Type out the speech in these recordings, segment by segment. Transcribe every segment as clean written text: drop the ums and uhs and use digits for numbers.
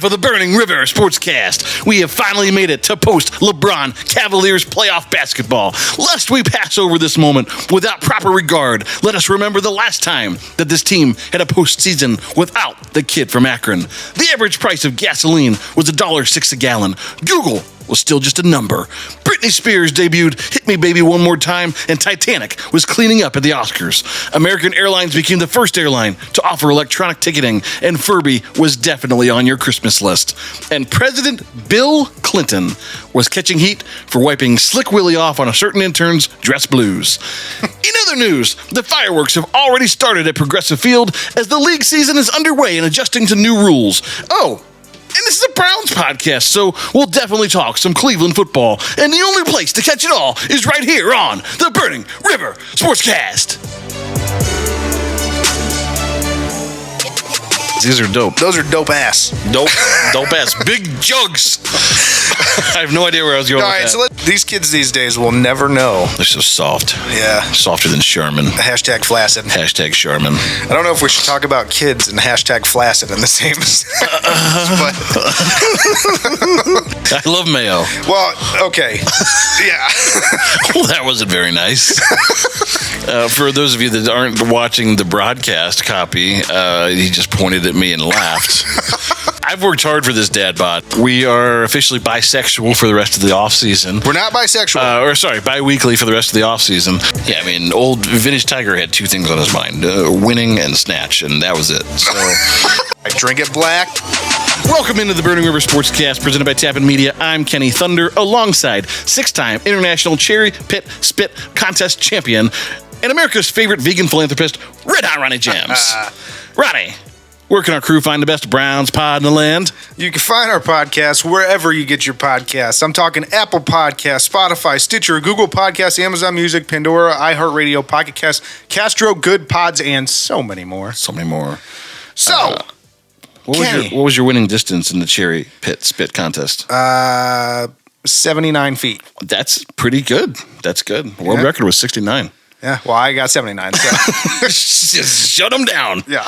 half of the Burning River Sportscast. We have finally made it to post-LeBron Cavaliers playoff basketball. Lest we pass over this moment without proper regard, let us remember the last time that this team had a postseason without the kid from Akron. The average price of gasoline was $1.06 a gallon. Google was still just a number. Britney Spears debuted Hit Me Baby One More Time, and Titanic was cleaning up at the Oscars. American Airlines became the first airline to offer electronic ticketing, and Furby was definitely on your Christmas list. And President Bill Clinton was catching heat for wiping Slick Willie off on a certain intern's dress blues. In other news, the fireworks have already started at Progressive Field as the league season is underway and adjusting to new rules. Oh, and this is a Browns podcast, so we'll definitely talk some Cleveland football. And the only place to catch it all is right here on the Burning River Sportscast. These are dope. Those are dope ass. Dope ass. Big jugs. I have no idea where I was going with that. All right, so these kids these days will never know. They're so soft. Yeah. Softer than Charmin. Hashtag flaccid. Hashtag Charmin. I don't know if we should talk about kids and hashtag flaccid in the same but I love mayo. Well, okay. Yeah. Well, that wasn't very nice. For those of you that aren't watching the broadcast copy, he just pointed at me and laughed. I've worked hard for this dad bod. We are officially bisexual for the rest of the off season. We're not bisexual. Bi-weekly for the rest of the off season. Yeah, I mean, old vintage Tiger had two things on his mind: winning and snatch, and that was it. So, I drink it black. Welcome into the Burning River Sportscast, presented by Tappan Media. I'm Kenny Thunder, alongside six-time International Cherry Pit Spit Contest champion and America's favorite vegan philanthropist, Red Hot Ronnie Jams. Ronnie, where can our crew find the best Browns pod in the land? You can find our podcast wherever you get your podcasts. I'm talking Apple Podcasts, Spotify, Stitcher, Google Podcasts, Amazon Music, Pandora, iHeartRadio, Pocket Cast, Castro, Good Pods, and so many more. So many more. So, what was your winning distance in the Cherry Pit Spit Contest? 79 feet. That's pretty good. That's good. World record was 69. Yeah, well, I got 79. So. Just shut them down. Yeah.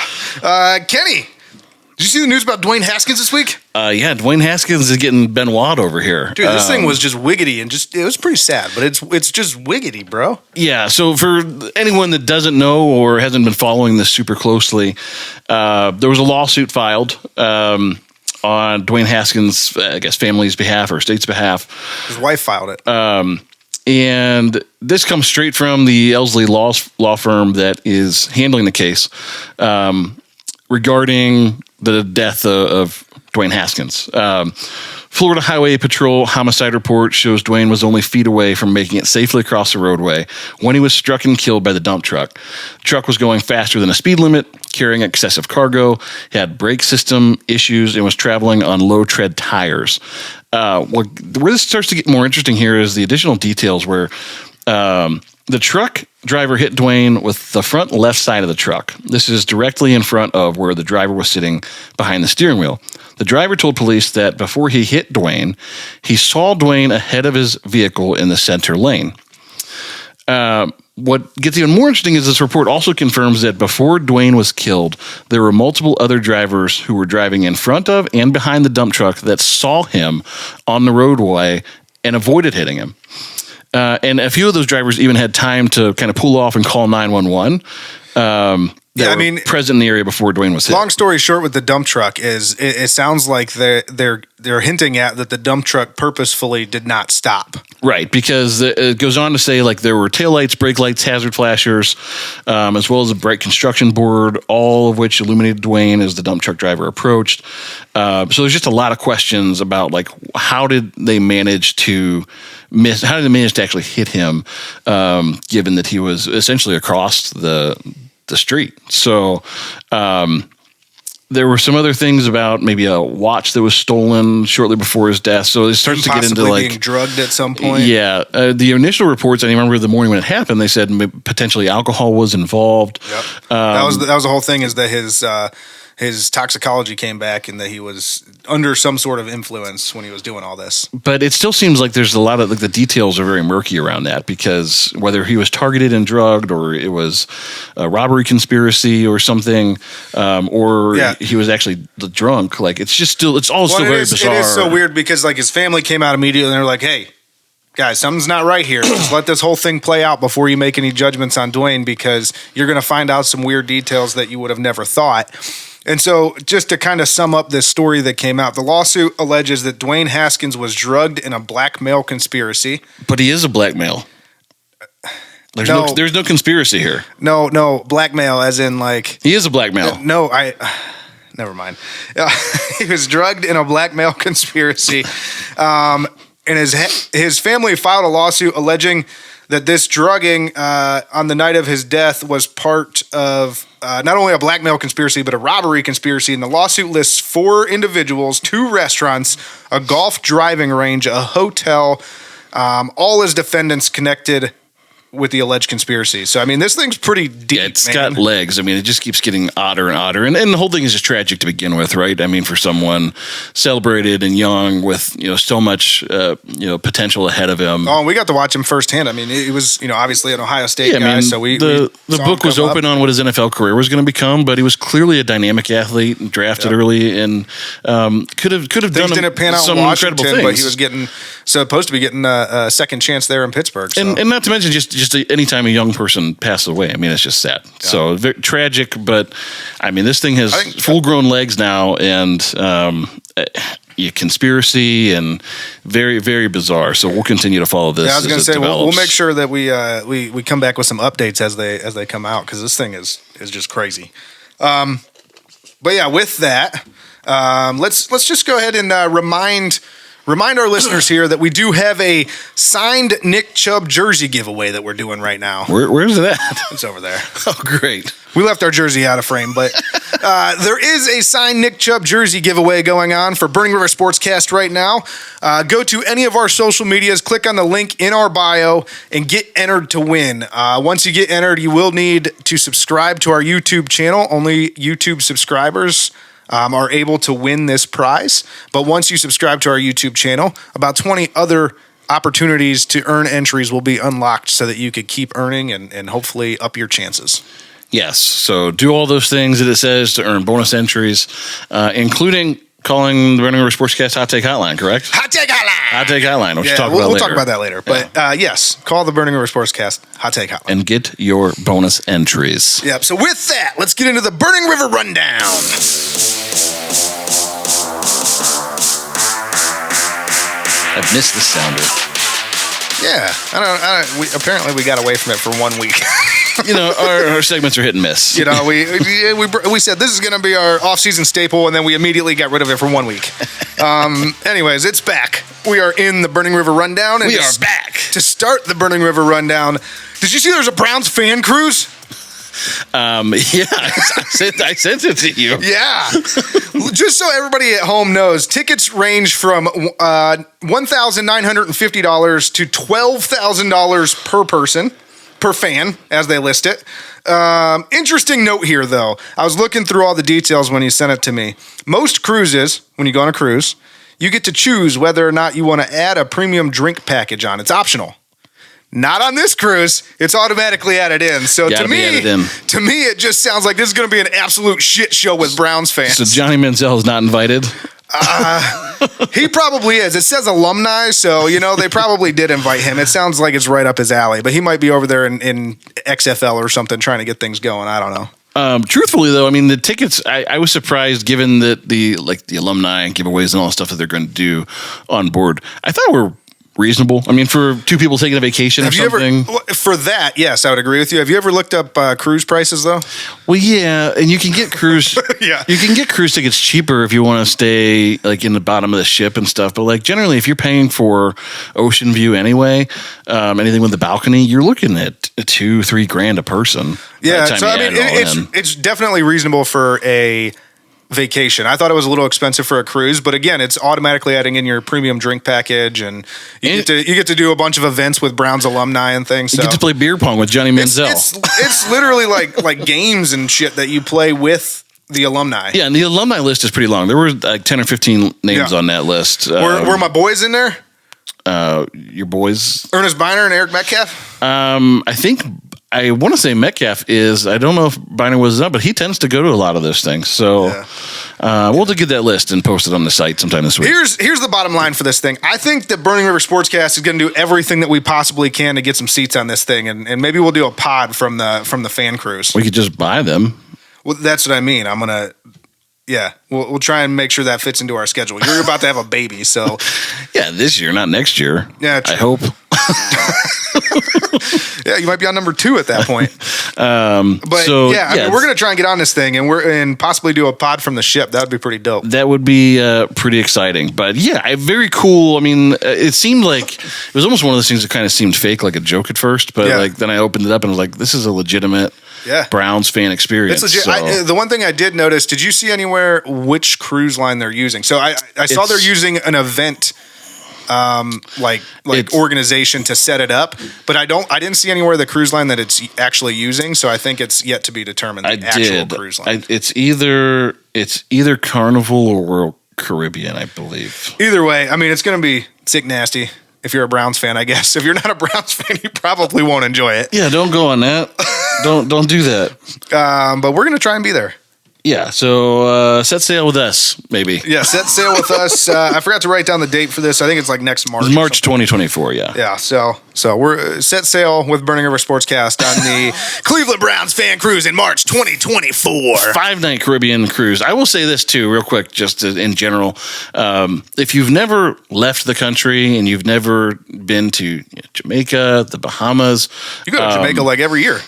Kenny, did you see the news about Dwayne Haskins this week? Yeah, Dwayne Haskins is getting Benoit over here. Dude, this thing was just wiggity and it was pretty sad, but it's just wiggity, bro. Yeah, so for anyone that doesn't know or hasn't been following this super closely, there was a lawsuit filed on Dwayne Haskins' I guess family's behalf or state's behalf. His wife filed it. And this comes straight from the Elsley law firm that is handling the case regarding the death of Dwayne Haskins. Florida Highway Patrol homicide report shows Dwayne was only feet away from making it safely across the roadway when he was struck and killed by the dump truck. The truck was going faster than a speed limit, carrying excessive cargo, had brake system issues, and was traveling on low-tread tires. Where this starts to get more interesting here is the additional details where the truck driver hit Dwayne with the front left side of the truck. This is directly in front of where the driver was sitting behind the steering wheel. The driver told police that before he hit Dwayne, he saw Dwayne ahead of his vehicle in the center lane. What gets even more interesting is this report also confirms that before Dwayne was killed, there were multiple other drivers who were driving in front of and behind the dump truck that saw him on the roadway and avoided hitting him. And a few of those drivers even had time to kind of pull off and call 911. Present in the area before Dwayne was hit. Long story short, with the dump truck is it sounds like they're hinting at that the dump truck purposefully did not stop. Right, because it goes on to say like there were taillights, brake lights, hazard flashers, as well as a bright construction board, all of which illuminated Dwayne as the dump truck driver approached. So there's just a lot of questions about like how did they manage to miss? How did they manage to actually hit him, given that he was essentially across the street? So there were some other things about maybe a watch that was stolen shortly before his death. So it starts to get into like being drugged at some point. Yeah, the initial reports, I remember the morning when it happened, they said potentially alcohol was involved. Yep. That was the whole thing, is that his toxicology came back and that he was under some sort of influence when he was doing all this. But it still seems like there's a lot of the details are very murky around that, because whether he was targeted and drugged, or it was a robbery conspiracy or something, or he was actually drunk, it's all still very bizarre. It is so weird because his family came out immediately and they're like, "Hey, guys, something's not right here. Just let this whole thing play out before you make any judgments on Dwayne, because you're going to find out some weird details that you would have never thought." And so just to kind of sum up this story that came out, the lawsuit alleges that Dwayne Haskins was drugged in a blackmail conspiracy. But he is a blackmail. There's no conspiracy here. No, blackmail as in He is a blackmail. Never mind. He was drugged in a blackmail conspiracy. And his family filed a lawsuit alleging that this drugging on the night of his death was part of not only a blackmail conspiracy, but a robbery conspiracy. And the lawsuit lists 4 individuals, 2 restaurants, a golf driving range, a hotel, all as defendants connected with the alleged conspiracy. So, this thing's pretty deep. Yeah, it's got legs. It just keeps getting odder and odder. And the whole thing is just tragic to begin with, right? For someone celebrated and young with, so much, potential ahead of him. Oh, we got to watch him firsthand. He was, obviously an Ohio State guy. So the book was open on what his NFL career was going to become, but he was clearly a dynamic athlete and drafted early, and could have done didn't pan out some in incredible Washington, things. But he was supposed to be getting a second chance there in Pittsburgh. So. And not to mention just anytime a young person passes away, it's just sad. Yeah. So very tragic, but this thing has full-grown legs now, and conspiracy and very, very bizarre. So we'll continue to follow this. Yeah, I was going to say we'll make sure that we come back with some updates as they come out, because this thing is just crazy. But yeah, with that, let's just go ahead and remind our listeners here that we do have a signed Nick Chubb jersey giveaway that we're doing right now. Where's it at? It's over there. Oh, great. We left our jersey out of frame, but there is a signed Nick Chubb jersey giveaway going on for Burning River Sportscast right now. Go to any of our social medias, click on the link in our bio, and get entered to win. Once you get entered, you will need to subscribe to our YouTube channel. Only YouTube subscribers are able to win this prize. But once you subscribe to our YouTube channel, about 20 other opportunities to earn entries will be unlocked so that you could keep earning and hopefully up your chances. Yes. So do all those things that it says to earn bonus entries, including calling the Burning River Sportscast Hot Take Hotline, correct? Hot Take Hotline! Hot Take Hotline. We'll talk about that later. But yes, call the Burning River Sportscast Hot Take Hotline. And get your bonus entries. Yep. So with that, let's get into the Burning River Rundown. I've missed the sounder. Yeah. Apparently we got away from it for 1 week. Our segments are hit and miss. We said this is going to be our off-season staple, and then we immediately got rid of it for 1 week. Anyways, it's back. We are in the Burning River Rundown. And we are back. To start the Burning River Rundown, did you see there's a Browns fan cruise? Yeah, I sent it to you. Yeah. Just so everybody at home knows, tickets range from $1,950 to $12,000 per person, per fan, as they list it. Interesting note here, though. I was looking through all the details when you sent it to me. Most cruises, when you go on a cruise, you get to choose whether or not you want to add a premium drink package on. It's optional. Not on this cruise. It's automatically added in. So to me, it just sounds like this is going to be an absolute shit show with Browns fans. So Johnny Manziel is not invited? He probably is. It says alumni, so they probably did invite him. It sounds like it's right up his alley, but he might be over there in XFL or something trying to get things going. I don't know. Truthfully, though, the tickets, I was surprised given that the alumni and giveaways and all the stuff that they're going to do on board. I thought were reasonable. For 2 people taking a vacation or something. For that, yes, I would agree with you. Have you ever looked up cruise prices, though? Well, yeah, and you can get cruise. Yeah, you can get cruise tickets cheaper if you want to stay in the bottom of the ship and stuff. But generally, if you're paying for ocean view anyway, anything with the balcony, you're looking at $2-3 grand a person. Yeah, so it's definitely reasonable for a vacation. I thought it was a little expensive for a cruise, but again, it's automatically adding in your premium drink package, and you get to do a bunch of events with Browns alumni and things. So. You get to play beer pong with Johnny Manziel. It's literally like games and shit that you play with the alumni. Yeah, and the alumni list is pretty long. There were like 10 or 15 names on that list. Were my boys in there? Your boys? Ernest Biner and Eric Metcalf? I want to say Metcalf is. I don't know if Biner was up, but he tends to go to a lot of those things. So we'll get that list and post it on the site sometime this week. Here's the bottom line for this thing. I think that Burning River Sportscast is going to do everything that we possibly can to get some seats on this thing, and maybe we'll do a pod from the fan cruise. We could just buy them. Well, that's what I mean. I'm gonna. Yeah, we'll try and make sure that fits into our schedule. You're about to have a baby, so yeah, this year, not next year. Yeah, I hope. Yeah, you might be on number 2 at that point. I mean, we're gonna try and get on this thing, and possibly do a pod from the ship. That would be pretty dope. That would be pretty exciting. But yeah, very cool. I mean, it seemed like it was almost one of those things that kind of seemed fake, like a joke at first. But like then I opened it up and was like, this is a legitimate. Yeah. Browns fan experience. It's legit. So. The one thing I did notice, did you see anywhere which cruise line they're using? So I saw they're using an event organization to set it up, but I didn't see anywhere the cruise line that it's actually using, so I think it's yet to be determined cruise line. It's either Carnival or Royal Caribbean, I believe. Either way, I mean it's going to be sick nasty. If you're a Browns fan, I guess. If you're not a Browns fan, you probably won't enjoy it. Yeah, don't go on that. don't do that. But we're going to try and be there. Yeah, so set sail with us, maybe. Yeah, set sail with us. I forgot to write down the date for this. I think it's like next March. March 2024, yeah. Yeah, so we're set sail with Burning River Sportscast on the Cleveland Browns fan cruise in March 2024. 5-night Caribbean cruise. I will say this too, real quick, just in general. If you've never left the country and you've never been to Jamaica, the Bahamas. You go to Jamaica like every year.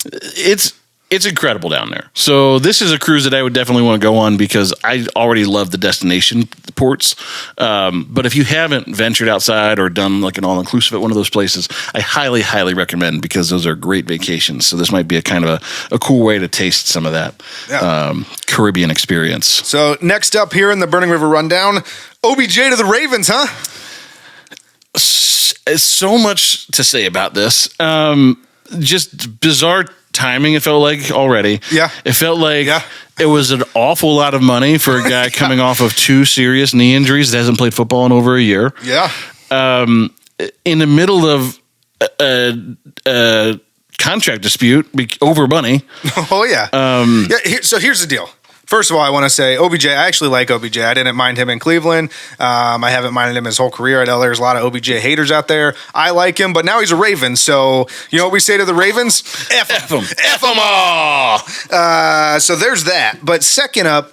It's incredible down there. So this is a cruise that I would definitely want to go on because I already love the destination ports. But if you haven't ventured outside or done like an all-inclusive at one of those places, I highly, highly recommend because those are great vacations. So this might be a kind of a cool way to taste some of that Caribbean experience. So next up here in the Burning River Rundown, OBJ to the Ravens, huh? So much to say about this. Just bizarre timing, it felt like already. Yeah. It felt like it was an awful lot of money for a guy coming off of 2 serious knee injuries that hasn't played football in over a year. Yeah. In the middle of a contract dispute over money. Oh, yeah. So here's the deal. First of all, I want to say OBJ, I actually like OBJ. I didn't mind him in Cleveland. I haven't minded him his whole career. I know there's a lot of OBJ haters out there. I like him, but now he's a Raven. So you know what we say to the Ravens? F them. F them all. So there's that. But second up,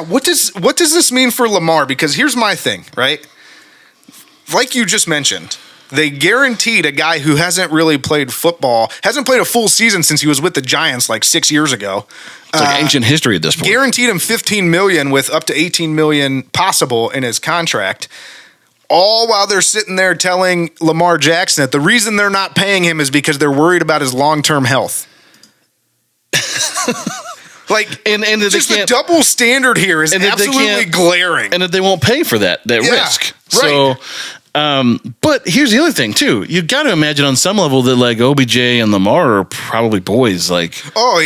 what does this mean for Lamar? Because here's my thing, right? Like you just mentioned, they guaranteed a guy who hasn't really played football, hasn't played a full season since he was with the Giants like 6 years ago. It's like ancient history at this point. Guaranteed him $15 million with up to $18 million possible in his contract. All while they're sitting there telling Lamar Jackson that the reason they're not paying him is because they're worried about his long-term health. And just the double standard here is absolutely glaring. And that they won't pay for that risk. Right. So, but here's the other thing too. You've got to imagine on some level that like OBJ and Lamar are probably boys. Like, Lamar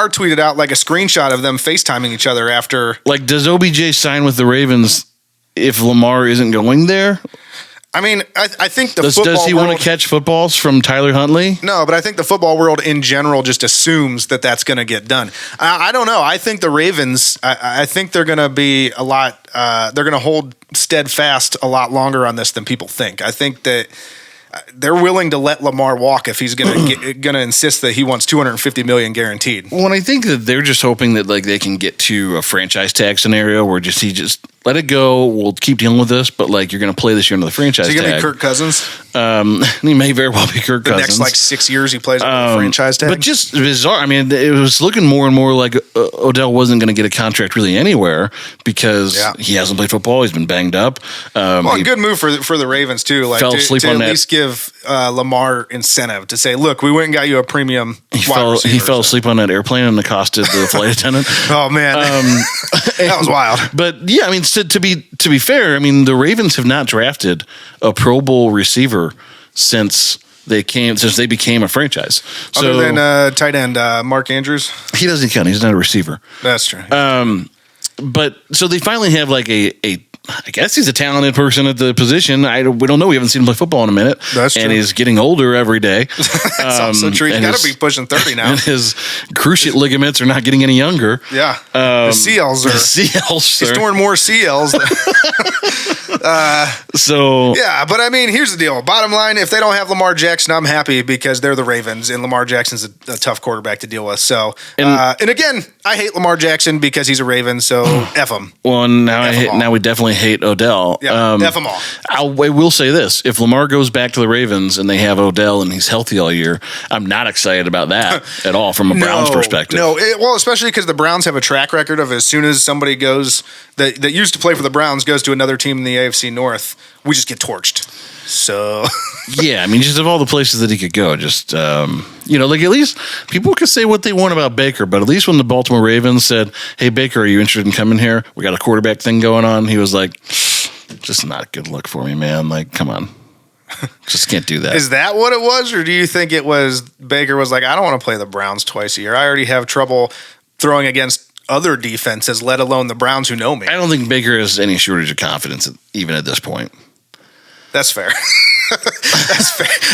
tweeted out like a screenshot of them FaceTiming each other after. Like, does OBJ sign with the Ravens if Lamar isn't going there? I mean, I think does he want to catch footballs from Tyler Huntley? No, but I think the football world in general just assumes that that's going to get done. I don't know. I think the Ravens, I think they're going to be a lot, they're going to hold steadfast a lot longer on this than people think. I think that they're willing to let Lamar walk if he's going to insist that he wants $250 million guaranteed. Well, and I think that they're just hoping that like they can get to a franchise tag scenario where he just let it go. We'll keep dealing with this, but like you're going to play this year under the franchise tag. Is he going to be Kirk Cousins? He may very well be Kirk Cousins. The next like 6 years he plays under the franchise tag. But just bizarre. I mean, it was looking more and more like Odell wasn't going to get a contract really anywhere because he hasn't played football. He's been banged up. Good move for the Ravens too. Like fell asleep to on at that. Least give Lamar incentive to say, look, we went and got you a premium. He fell asleep on that airplane and accosted the flight attendant. Oh man, that was wild. But yeah, I mean, to be fair, I mean the Ravens have not drafted a Pro Bowl receiver since since they became a franchise. Other than tight end Mark Andrews, he doesn't count. He's not a receiver. That's true. But so they finally have like a I guess he's a talented person at the position. We don't know. We haven't seen him play football in a minute. That's true. And he's getting older every day. That's also true. He's got to be pushing 30 now. And his cruciate ligaments are not getting any younger. Yeah. The CLs are. He's storing more CLs. Yeah, but I mean, here's the deal. Bottom line, if they don't have Lamar Jackson, I'm happy because they're the Ravens, and Lamar Jackson's a tough quarterback to deal with. So, and again, I hate Lamar Jackson because he's a Raven, so F him. Well, now we definitely hate Odell. Yeah, F them all. I will say this. If Lamar goes back to the Ravens and they have Odell and he's healthy all year, I'm not excited about that at all from a Browns perspective. Well, especially because the Browns have a track record of as soon as somebody goes that used to play for the Browns goes to another team in the AFC North, we just get torched. So yeah, I mean, just of all the places that he could go, just like at least people could say what they want about Baker, but at least when the Baltimore Ravens said, "Hey Baker, are you interested in coming here? We got a quarterback thing going on," he was like, "Just not a good look for me, man. Like, come on, just can't do that." Is that what it was, or do you think it was Baker was like, "I don't want to play the Browns twice a year. I already have trouble throwing against other defenses, let alone the Browns who know me." I don't think Baker has any shortage of confidence, even at this point. That's fair.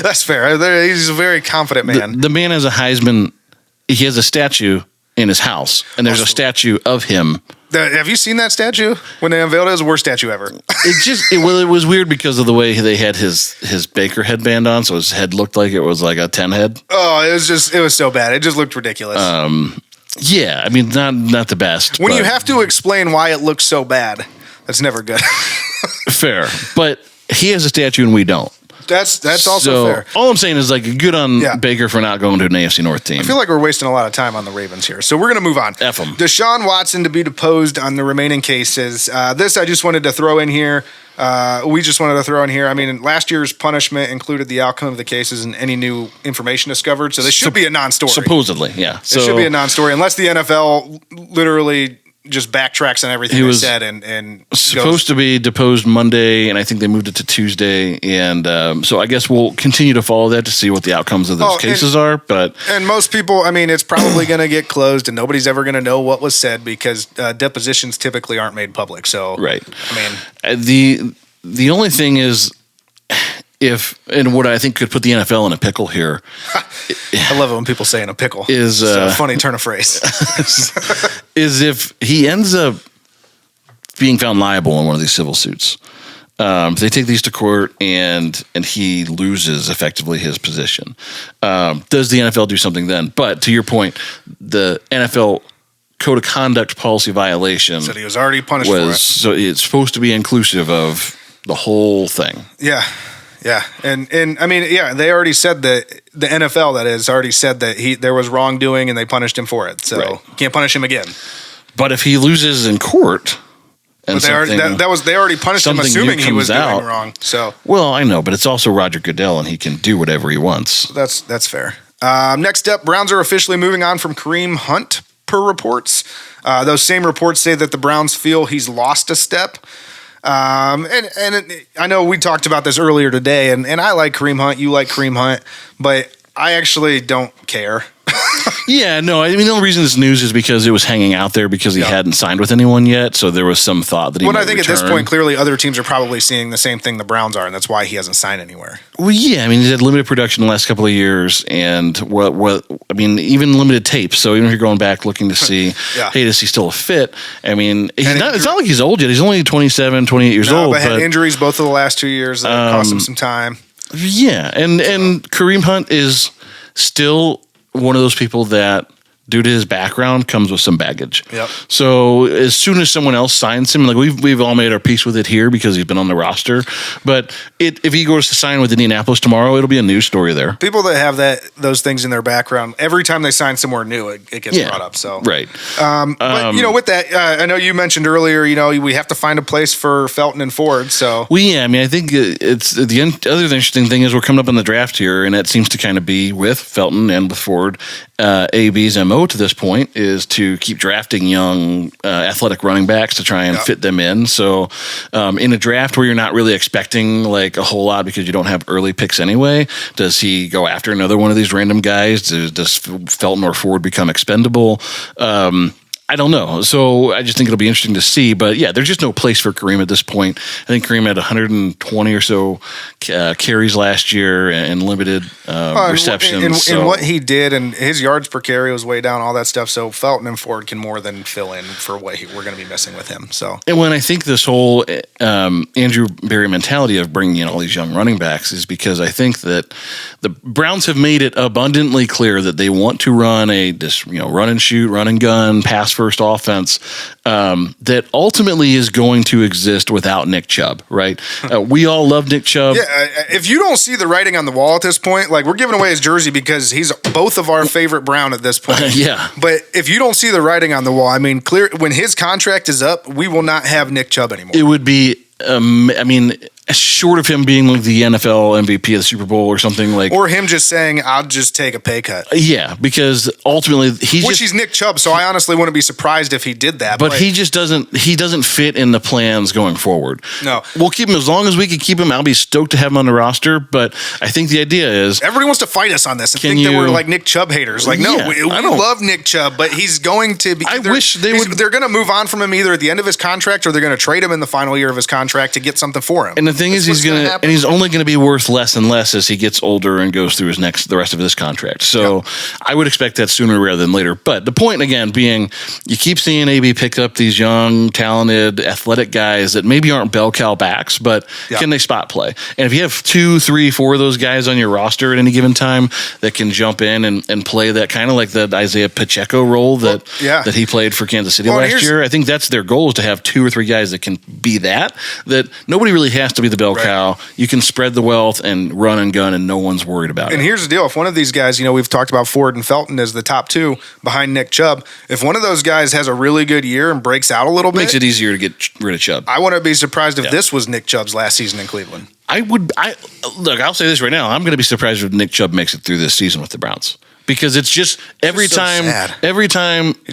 That's fair. He's a very confident man. The man has a Heisman. He has a statue in his house, and there's a statue of him. Have you seen that statue? When they unveiled it, it was the worst statue ever. It was weird because of the way they had his Baker headband on, so his head looked like it was like a 10 head. Oh, it was so bad. It just looked ridiculous. Yeah, I mean, not the best. When you have to explain why it looks so bad, that's never good. Fair, but he has a statue and we don't. That's also fair. All I'm saying is like good on Baker for not going to an AFC North team. I feel like we're wasting a lot of time on the Ravens here, so we're going to move on. F 'em. Deshaun Watson to be deposed on the remaining cases. This I just wanted to throw in here. We just wanted to throw in here. I mean, last year's punishment included the outcome of the cases and any new information discovered, so this should be a non-story. Supposedly, yeah. It should be a non-story unless the NFL literally just backtracks on everything they said and supposed to be deposed Monday, and I think they moved it to Tuesday. And so I guess we'll continue to follow that to see what the outcomes of those cases are. And most people, I mean, it's probably going to get closed, and nobody's ever going to know what was said because depositions typically aren't made public. So right, I mean, the only thing is. And what I think could put the NFL in a pickle here. I love it when people say in a pickle. Is it's a funny turn of phrase. is if he ends up being found liable in one of these civil suits. If they take these to court and he loses effectively his position. Does the NFL do something then? But to your point, the NFL code of conduct policy violation. Said he was already punished for it. So it's supposed to be inclusive of the whole thing. Yeah. Yeah, and I mean, yeah, they already said that the NFL already said that there was wrongdoing and they punished him for it. So you can't punish him again. But if he loses in court, and they already punished him, assuming he was doing wrong. So I know, but it's also Roger Goodell, and he can do whatever he wants. That's fair. Next up, Browns are officially moving on from Kareem Hunt, per reports. Those same reports say that the Browns feel he's lost a step. I know we talked about this earlier today, and I like Kareem Hunt, you like Kareem Hunt, but I actually don't care. Yeah, no, I mean, the only reason this news is because it was hanging out there because he hadn't signed with anyone yet, so there was some thought that he might I think return. At this point, clearly other teams are probably seeing the same thing the Browns are, and that's why he hasn't signed anywhere. Well, yeah, I mean, he's had limited production the last couple of years, and even limited tape, so even if you're going back looking to see, hey, is he still a fit? I mean, it's not like he's old yet. He's only 27, 28 years old. But had injuries both of the last 2 years that cost him some time. Yeah, and Kareem Hunt is still one of those people that, due to his background, comes with some baggage. Yep. So as soon as someone else signs him, like we've all made our peace with it here because he's been on the roster. But if he goes to sign with Indianapolis tomorrow, it'll be a news story there. People that have those things in their background, every time they sign somewhere new, it gets brought up. So right. But with that, I know you mentioned earlier, we have to find a place for Felton and Ford. So I mean, I think it's the other interesting thing is we're coming up in the draft here, and that seems to kind of be with Felton and with Ford AB's MO to this point is to keep drafting young athletic running backs to try and fit them in. So in a draft where you're not really expecting like a whole lot because you don't have early picks anyway, does he go after another one of these random guys? Does Felton or Ford become expendable? I don't know. So I just think it'll be interesting to see. But yeah, there's just no place for Kareem at this point. I think Kareem had 120 or so carries last year and limited receptions. And what he did, and his yards per carry was way down, all that stuff. So Felton and Ford can more than fill in for what we're going to be missing with him. So, and when I think this whole Andrew Berry mentality of bringing in all these young running backs is because I think that the Browns have made it abundantly clear that they want to run run and shoot, run and gun, pass first offense that ultimately is going to exist without Nick Chubb, right? We all love Nick Chubb. Yeah, if you don't see the writing on the wall at this point, like we're giving away his jersey because he's both of our favorite Brown at this point. Yeah. But if you don't see the writing on the wall, I mean, clear when his contract is up, we will not have Nick Chubb anymore. It would be, short of him being like the NFL MVP of the Super Bowl or something like, or him just saying, "I'll just take a pay cut." Yeah, because ultimately he's Nick Chubb, so I honestly wouldn't be surprised if he did that. But he just doesn't fit in the plans going forward. No, we'll keep him as long as we can keep him. I'll be stoked to have him on the roster. But I think the idea is everybody wants to fight us on this and think that we're like Nick Chubb haters. Like, no, we love Nick Chubb, but he's going to be. I wish they would. They're going to move on from him either at the end of his contract or they're going to trade him in the final year of his contract to get something for him. And the thing is, he's only going to be worth less and less as he gets older and goes through the rest of his contract. So I would expect that sooner rather than later. But the point again being, you keep seeing AB pick up these young, talented, athletic guys that maybe aren't bell cow backs, but can they spot play? And if you have 2, 3, 4 of those guys on your roster at any given time that can jump in and play that kind of like the Isaiah Pacheco role that he played for Kansas City last year, I think that's their goal, is to have 2 or 3 guys that can be that nobody really has to be the bell cow. You can spread the wealth and run and gun, and no one's worried about it. And here's the deal: if one of these guys, we've talked about Ford and Felton as the top 2 behind Nick Chubb. If one of those guys has a really good year and breaks out a little bit, makes it easier to get rid of Chubb. I wouldn't be surprised if this was Nick Chubb's last season in Cleveland. I'll say this right now: I'm going to be surprised if Nick Chubb makes it through this season with the Browns. Because it's just every time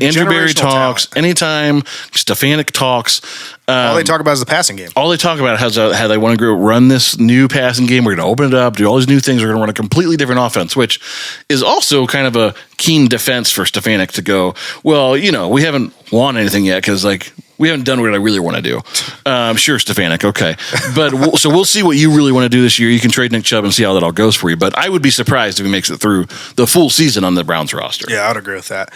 Andrew Berry talks, anytime Stefanik talks, all they talk about is the passing game. All they talk about is how they want to run this new passing game. We're going to open it up, do all these new things. We're going to run a completely different offense, which is also kind of a keen defense for Stefanik to go, well, we haven't won anything yet because we haven't done what I really want to do. Sure, Stefanik, okay. But we'll see what you really want to do this year. You can trade Nick Chubb and see how that all goes for you. But I would be surprised if he makes it through the full season on the Browns roster. Yeah, I'd agree with that.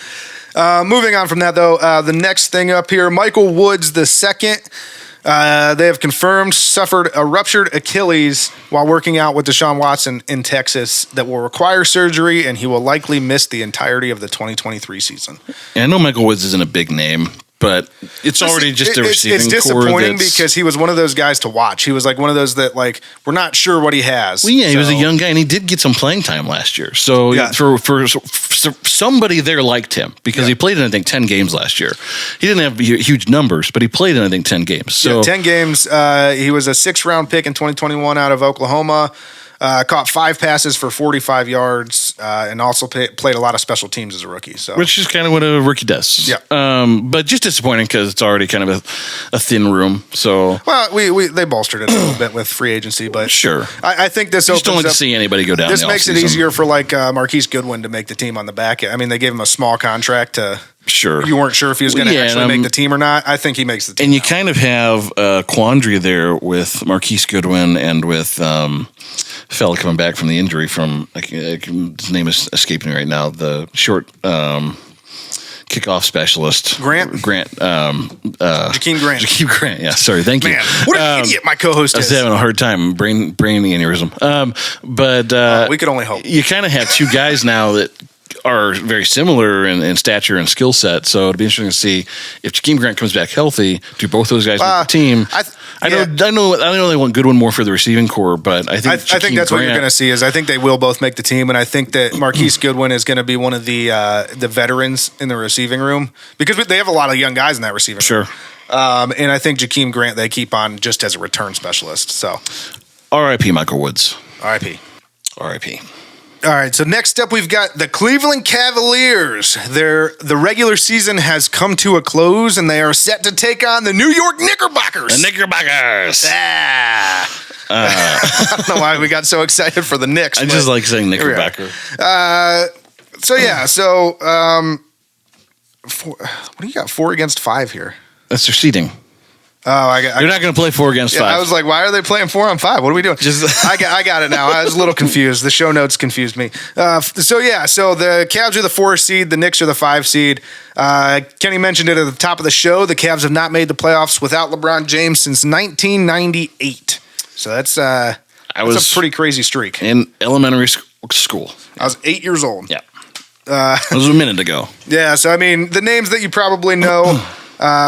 Moving on from that, though, the next thing up here, Michael Woods II. They have confirmed suffered a ruptured Achilles while working out with Deshaun Watson in Texas that will require surgery, and he will likely miss the entirety of the 2023 season. And I know Michael Woods isn't a big name, but it's already just a receiving core. It's disappointing because he was one of those guys to watch. He was like one of those that we're not sure what he has. Well, yeah, he was a young guy, and he did get some playing time last year. So for somebody there liked him because he played in, I think, 10 games last year. He didn't have huge numbers, but he played in, I think, 10 games. So 10 games. He was a 6th-round pick in 2021 out of Oklahoma. Caught 5 passes for 45 yards, and also played a lot of special teams as a rookie. So, which is kind of what a rookie does. Yeah. But just disappointing because it's already kind of a thin room. So, well, they bolstered it a little bit with free agency, but sure. I think this just don't like to see anybody go down. This makes it easier for Marquise Goodwin to make the team on the back end. I mean, they gave him a small contract to. Sure. You weren't sure if he was going to actually make the team or not. I think he makes the team. And you kind of have a quandary there with Marquise Goodwin and with fella coming back from the injury from his name is escaping me right now. The short kickoff specialist, Grant. Jakeem Grant. Jakeem Grant. Yeah, sorry. Thank you. Man, what an idiot my co-host is. I was having a hard time brain aneurysm. But we could only hope. You kind of have 2 guys now that are very similar in stature and skill set. So it'd be interesting to see if Jakeem Grant comes back healthy. Do both those guys make the team? I know they want Goodwin more for the receiving core, but I think that's what you're going to see. Is I think they will both make the team, and I think that Marquise Goodwin is going to be one of the veterans in the receiving room because they have a lot of young guys in that receiving room. Sure. And I think Jakeem Grant they keep on just as a return specialist. So, R.I.P. Michael Woods. R.I.P. R.I.P. All right, so next up we've got the Cleveland Cavaliers. The regular season has come to a close, and they are set to take on the New York Knickerbockers. The Knickerbockers. I don't know why we got so excited for the Knicks. I just like saying Knickerbocker. What do you got? 4 against 5 here. That's their seeding. Oh, You're not going to play 4 against 5. I was like, why are they playing 4 on 5? What are we doing? I got it now. I was a little confused. The show notes confused me. So the Cavs are the 4 seed. The Knicks are the 5 seed. Kenny mentioned it at the top of the show. The Cavs have not made the playoffs without LeBron James since 1998. So that's a pretty crazy streak. In elementary school. I was 8 years old. Yeah. It was a minute ago. Yeah, so I mean, the names that you probably know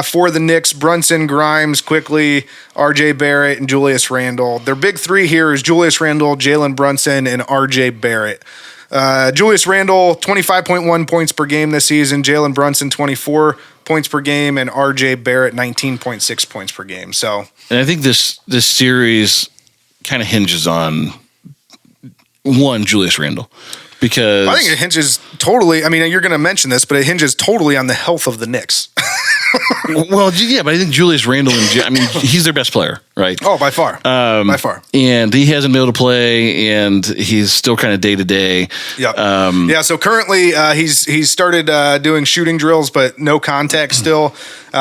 for the Knicks: Brunson, Grimes, Quickly, R.J. Barrett, and Julius Randle. Their big 3 here is Julius Randle, Jalen Brunson, and R.J. Barrett. Julius Randle, 25.1 points per game this season. Jalen Brunson, 24 points per game, and R.J. Barrett, 19.6 points per game. So, and I think this series kind of hinges on Julius Randle. Because I think it hinges totally. I mean, you're going to mention this, but it hinges totally on the health of the Knicks. Well, yeah, but I think Julius Randle, he's their best player, right? Oh, by far. By far. And he hasn't been able to play, and he's still kind of day to day. Yeah. So currently, he's started doing shooting drills, but no contact still.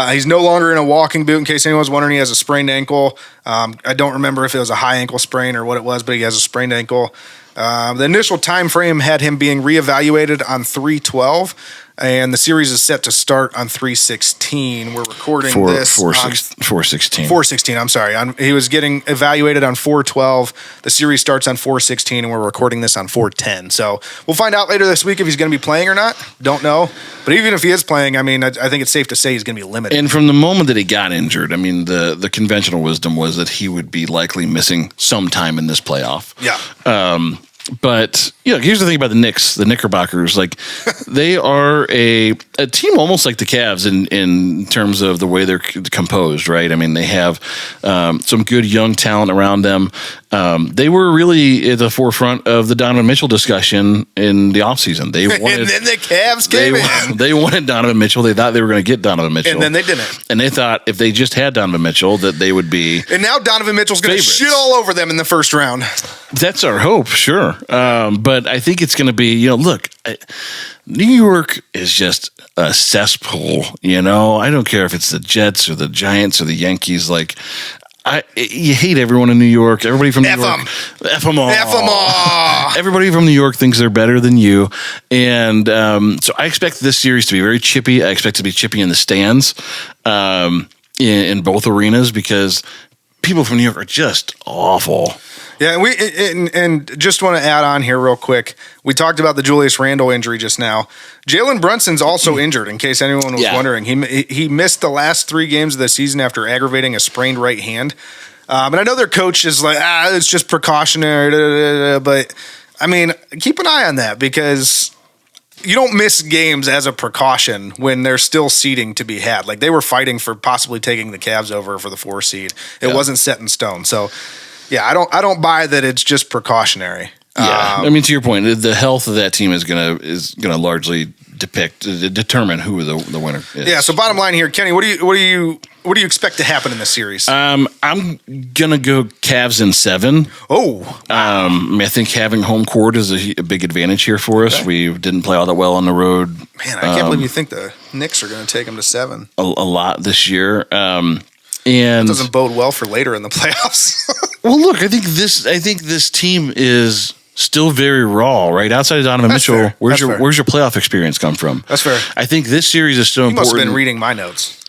He's no longer in a walking boot. In case anyone's wondering, he has a sprained ankle. I don't remember if it was a high ankle sprain or what it was, but he has a sprained ankle. The initial time frame had him being reevaluated on 3/12, and the series is set to start on 3/16. We're recording this 4/16. 4/16. I'm sorry. He was getting evaluated on 4/12. The series starts on 4/16, and we're recording this on 4/10. So we'll find out later this week if he's going to be playing or not. Don't know. But even if he is playing, I mean, I think it's safe to say he's going to be limited. And from the moment that he got injured, I mean, the conventional wisdom was that he would be likely missing some time in this playoff. Yeah. But here's the thing about the Knicks, the Knickerbockers. Like, they are a team almost like the Cavs in terms of the way they're composed, right? I mean, they have some good young talent around them. They were really at the forefront of the Donovan Mitchell discussion in the offseason. They wanted, and then the Cavs came in. They wanted Donovan Mitchell. They thought they were going to get Donovan Mitchell. And then they didn't. And they thought if they just had Donovan Mitchell that they would be. And now Donovan Mitchell's going to shit all over them in the first round. That's our hope, sure. But I think it's going to be, look, New York is just a cesspool, I don't care if it's the Jets or the Giants or the Yankees. Like, you hate everyone in New York. Everybody from New York. F them all. F them all. Everybody from New York thinks they're better than you. And so I expect this series to be very chippy. I expect it to be chippy in the stands in both arenas because people from New York are just awful. Yeah, and just want to add on here real quick. We talked about the Julius Randle injury just now. Jalen Brunson's also injured, in case anyone was wondering. He missed the last 3 games of the season after aggravating a sprained right hand. And I know their coach is like, it's just precautionary, but I mean, keep an eye on that because you don't miss games as a precaution when there's still seeding to be had. Like, they were fighting for possibly taking the Cavs over for the 4 seed. It wasn't set in stone. So, yeah, I don't buy that it's just precautionary. Yeah, I mean, to your point, the health of that team is gonna largely determine who the winner is. Yeah. So bottom line here, Kenny, what do you expect to happen in this series? I'm gonna go Cavs in 7. Oh, I think having home court is a big advantage here for us. Okay. We didn't play all that well on the road. Man, I can't believe you think the Knicks are going to take them to 7 a lot this year. And that doesn't bode well for later in the playoffs. Well, look, I think this team is still very raw, right? Outside of Donovan Mitchell, where's your playoff experience come from? That's fair. I think this series is still important. You must have been reading my notes.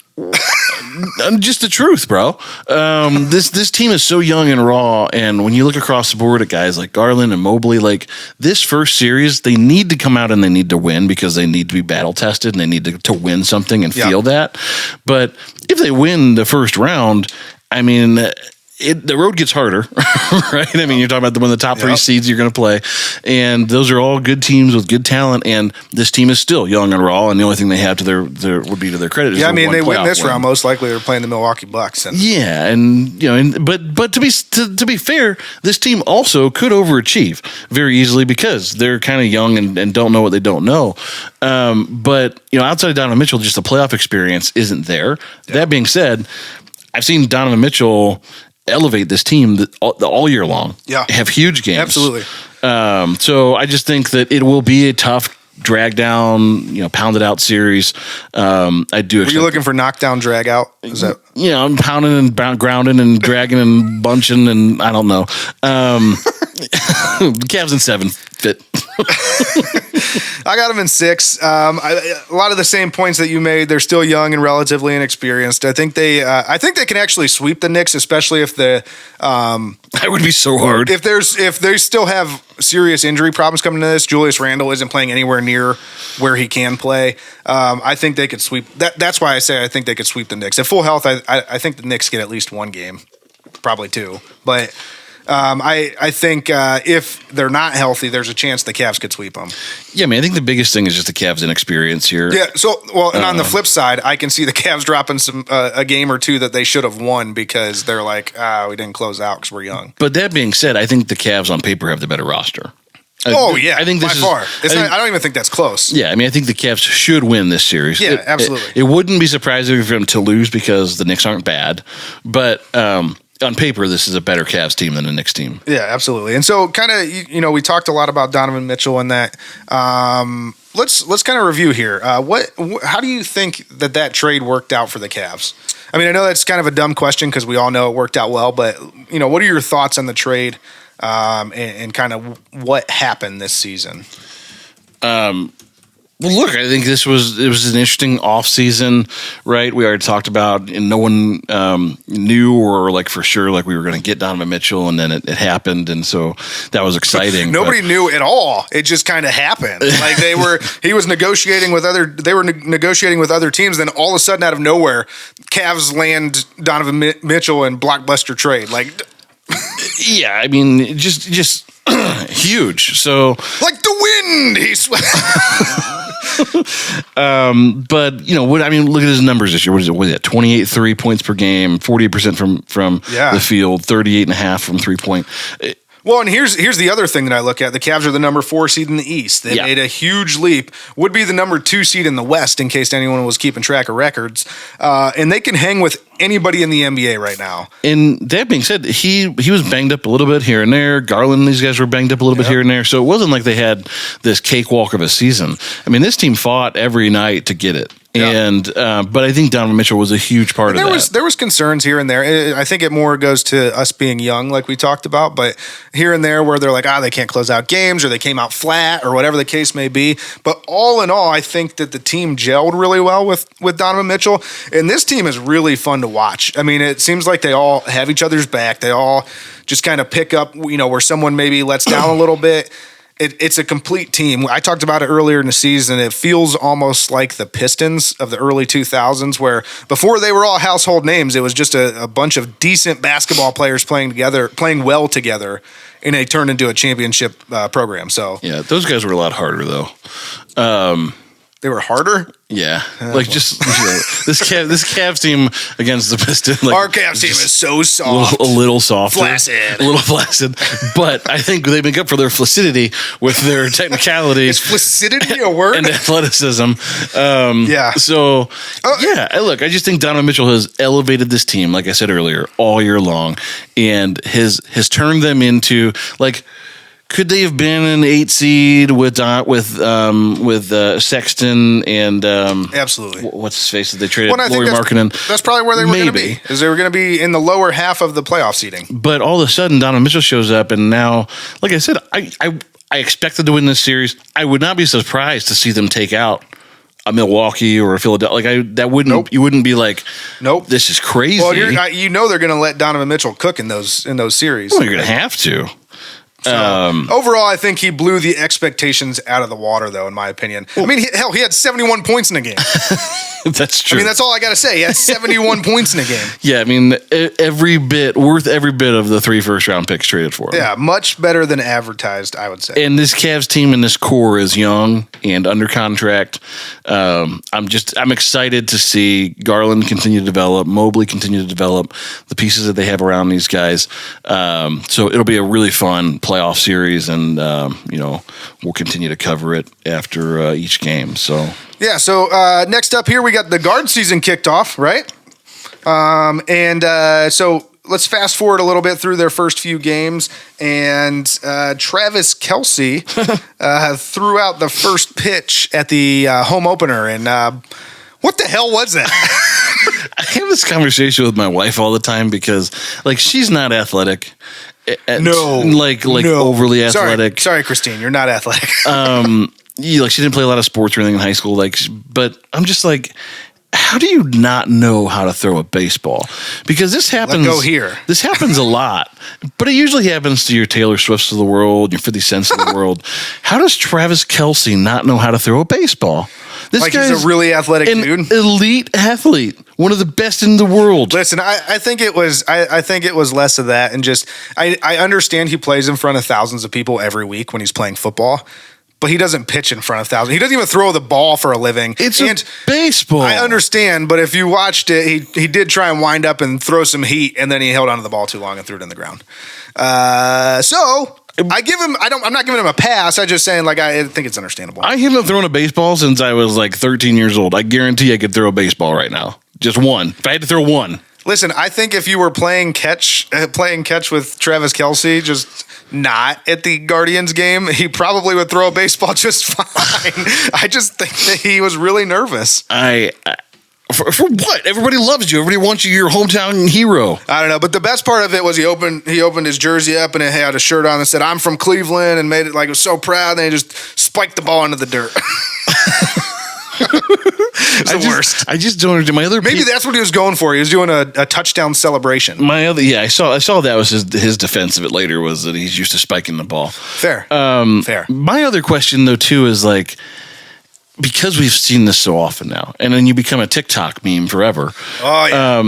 Just the truth, bro. This team is so young and raw, and when you look across the board at guys like Garland and Mobley, like this first series, they need to come out and they need to win because they need to be battle tested and they need to win something and feel that. But if they win the first round, I mean, the road gets harder, right? I mean, you're talking about one of the top three seeds you're going to play, and those are all good teams with good talent. And this team is still young and raw, and the only thing they have to their would be to their credit. Yeah, I mean, they win this win. round. Most likely, they're playing the Milwaukee Bucks. And but to be fair, this team also could overachieve very easily because they're kind of young and don't know what they don't know. But outside of Donovan Mitchell, just the playoff experience isn't there. Yeah. That being said, I've seen Donovan Mitchell elevate this team all year long. Yeah. Have huge games. Absolutely. So I just think that it will be a tough drag down, pounded out series. I do. Were you looking for knockdown, drag out? Is that? I'm pounding and grounding and dragging and bunching and I don't know. Cavs in 7 fit. I got them in 6. A lot of the same points that you made. They're still young and relatively inexperienced. I think they can actually sweep the Knicks, especially if that would be so hard. If they still have serious injury problems coming to this, Julius Randle isn't playing anywhere near where he can play. I think they could sweep. That's why I say I think they could sweep the Knicks. At full health, I think the Knicks get at least 1 game, probably 2, but. I think if they're not healthy, there's a chance the Cavs could sweep them. Yeah, I mean, I think the biggest thing is just the Cavs' inexperience here. Yeah, and on the flip side, I can see the Cavs dropping a game or two that they should have won because they're like, we didn't close out because we're young. But that being said, I think the Cavs on paper have the better roster. I think by far. I don't even think that's close. Yeah, I mean, I think the Cavs should win this series. Yeah, absolutely. It wouldn't be surprising for them to lose because the Knicks aren't bad, but. On paper, this is a better Cavs team than the Knicks team. Yeah, absolutely. And so, kind of, we talked a lot about Donovan Mitchell and that. Let's kind of review here. How do you think that trade worked out for the Cavs? I mean, I know that's kind of a dumb question because we all know it worked out well, but what are your thoughts on the trade and kind of what happened this season? Well, look, I think it was an interesting offseason, right? We already talked about, and no one knew or for sure we were going to get Donovan Mitchell, and then it happened, and so that was exciting. Nobody knew at all. It just kind of happened. He was negotiating with negotiating with other teams. Then all of a sudden, out of nowhere, Cavs land Donovan Mitchell and blockbuster trade. Yeah, I mean, just huge. So like the wind, he sweat. But look at his numbers this year. What is it? 28 3 points per game, 40% from the field, 38.5 from 3-point. Well, and here's the other thing that I look at. The Cavs are the number 4 seed in the East. They made a huge leap. Would be the number 2 seed in the West in case anyone was keeping track of records. And they can hang with anybody in the NBA right now. And that being said, he was banged up a little bit here and there. Garland, these guys were banged up a little bit here and there. So it wasn't like they had this cakewalk of a season. I mean, this team fought every night to get it. And but I think Donovan Mitchell was a huge part of that. There was concerns here and there. I think it more goes to us being young, like we talked about. But here and there, where they're like, they can't close out games, or they came out flat, or whatever the case may be. But all in all, I think that the team gelled really well with Donovan Mitchell, and this team is really fun to watch. I mean, it seems like they all have each other's back. They all just kind of pick up, where someone maybe lets down a little bit. It's a complete team. I talked about it earlier in the season. It feels almost like the Pistons of the early 2000s, where before they were all household names, it was just a bunch of decent basketball players playing well together, and they turned into a championship program. So yeah, those guys were a lot harder though. They were harder? Yeah. This Cavs team against the Pistons. Our Cavs team is so soft. A little softer. Flaccid. A little flaccid. But I think they make up for their flaccidity with their technicality. Is flaccidity a word? And athleticism. So, look, I just think Donovan Mitchell has elevated this team, like I said earlier, all year long, and has turned them into, could they have been an 8 seed with Sexton and absolutely? What's his face that they traded? Lauri Markkanen. That's probably where they were going to be. Is they were going to be in the lower half of the playoff seeding. But all of a sudden, Donovan Mitchell shows up, and now, like I said, I expected to win this series. I would not be surprised to see them take out a Milwaukee or a Philadelphia. You wouldn't be like, nope, this is crazy. Well, they're going to let Donovan Mitchell cook in those series. Well, you're going to have to. So, overall, I think he blew the expectations out of the water, though, in my opinion. I mean, he had 71 points in a game. That's true. I mean, that's all I got to say. He had 71 points in a game. Yeah, I mean, worth every bit of the 3 first-round picks traded for him. Yeah, much better than advertised, I would say. And this Cavs team and this core is young and under contract. I'm excited to see Garland continue to develop, Mobley continue to develop the pieces that they have around these guys. So it'll be a really fun playoff series, and we'll continue to cover it after each game. So yeah. So next up here, we got the guard season kicked off, right? So let's fast forward a little bit through their first few games, and Travis Kelce threw out the first pitch at the home opener, and what the hell was that? I have this conversation with my wife all the time because, she's not athletic. No, overly athletic. Sorry, Christine, you're not athletic. She didn't play a lot of sports or anything in high school. But I'm just like, how do you not know how to throw a baseball? Because this happens. Let go here. This happens a lot, but it usually happens to your Taylor Swifts of the world, your 50 Cents of the world. How does Travis Kelce not know how to throw a baseball? This guy's he's a really athletic dude, elite athlete, one of the best in the world. Listen, I think it was less of that, and just I understand he plays in front of thousands of people every week when he's playing football. But he doesn't pitch in front of thousands. He doesn't even throw the ball for a living. It's a baseball. I understand, but if you watched it, he did try and wind up and throw some heat, and then he held onto the ball too long and threw it in the ground. So I give him. I'm not giving him a pass. I'm just saying, I think it's understandable. I haven't thrown a baseball since I was 13 years old. I guarantee I could throw a baseball right now. Just one. If I had to throw one. Listen, I think if you were playing catch with Travis Kelce, just not at the Guardians game, he probably would throw a baseball just fine. I just think that he was really nervous. For what? Everybody loves you. Everybody wants you, your hometown hero. I don't know, but the best part of it was he opened his jersey up and it had a shirt on that said, "I'm from Cleveland," and made it he was so proud. And then he just spiked the ball into the dirt. It's the worst. I just don't understand. Maybe that's what he was going for. He was doing a touchdown celebration. I saw that was his defense of it later, was that he's used to spiking the ball. Fair. Fair. My other question though too is because we've seen this so often now, and then you become a TikTok meme forever. Oh yeah.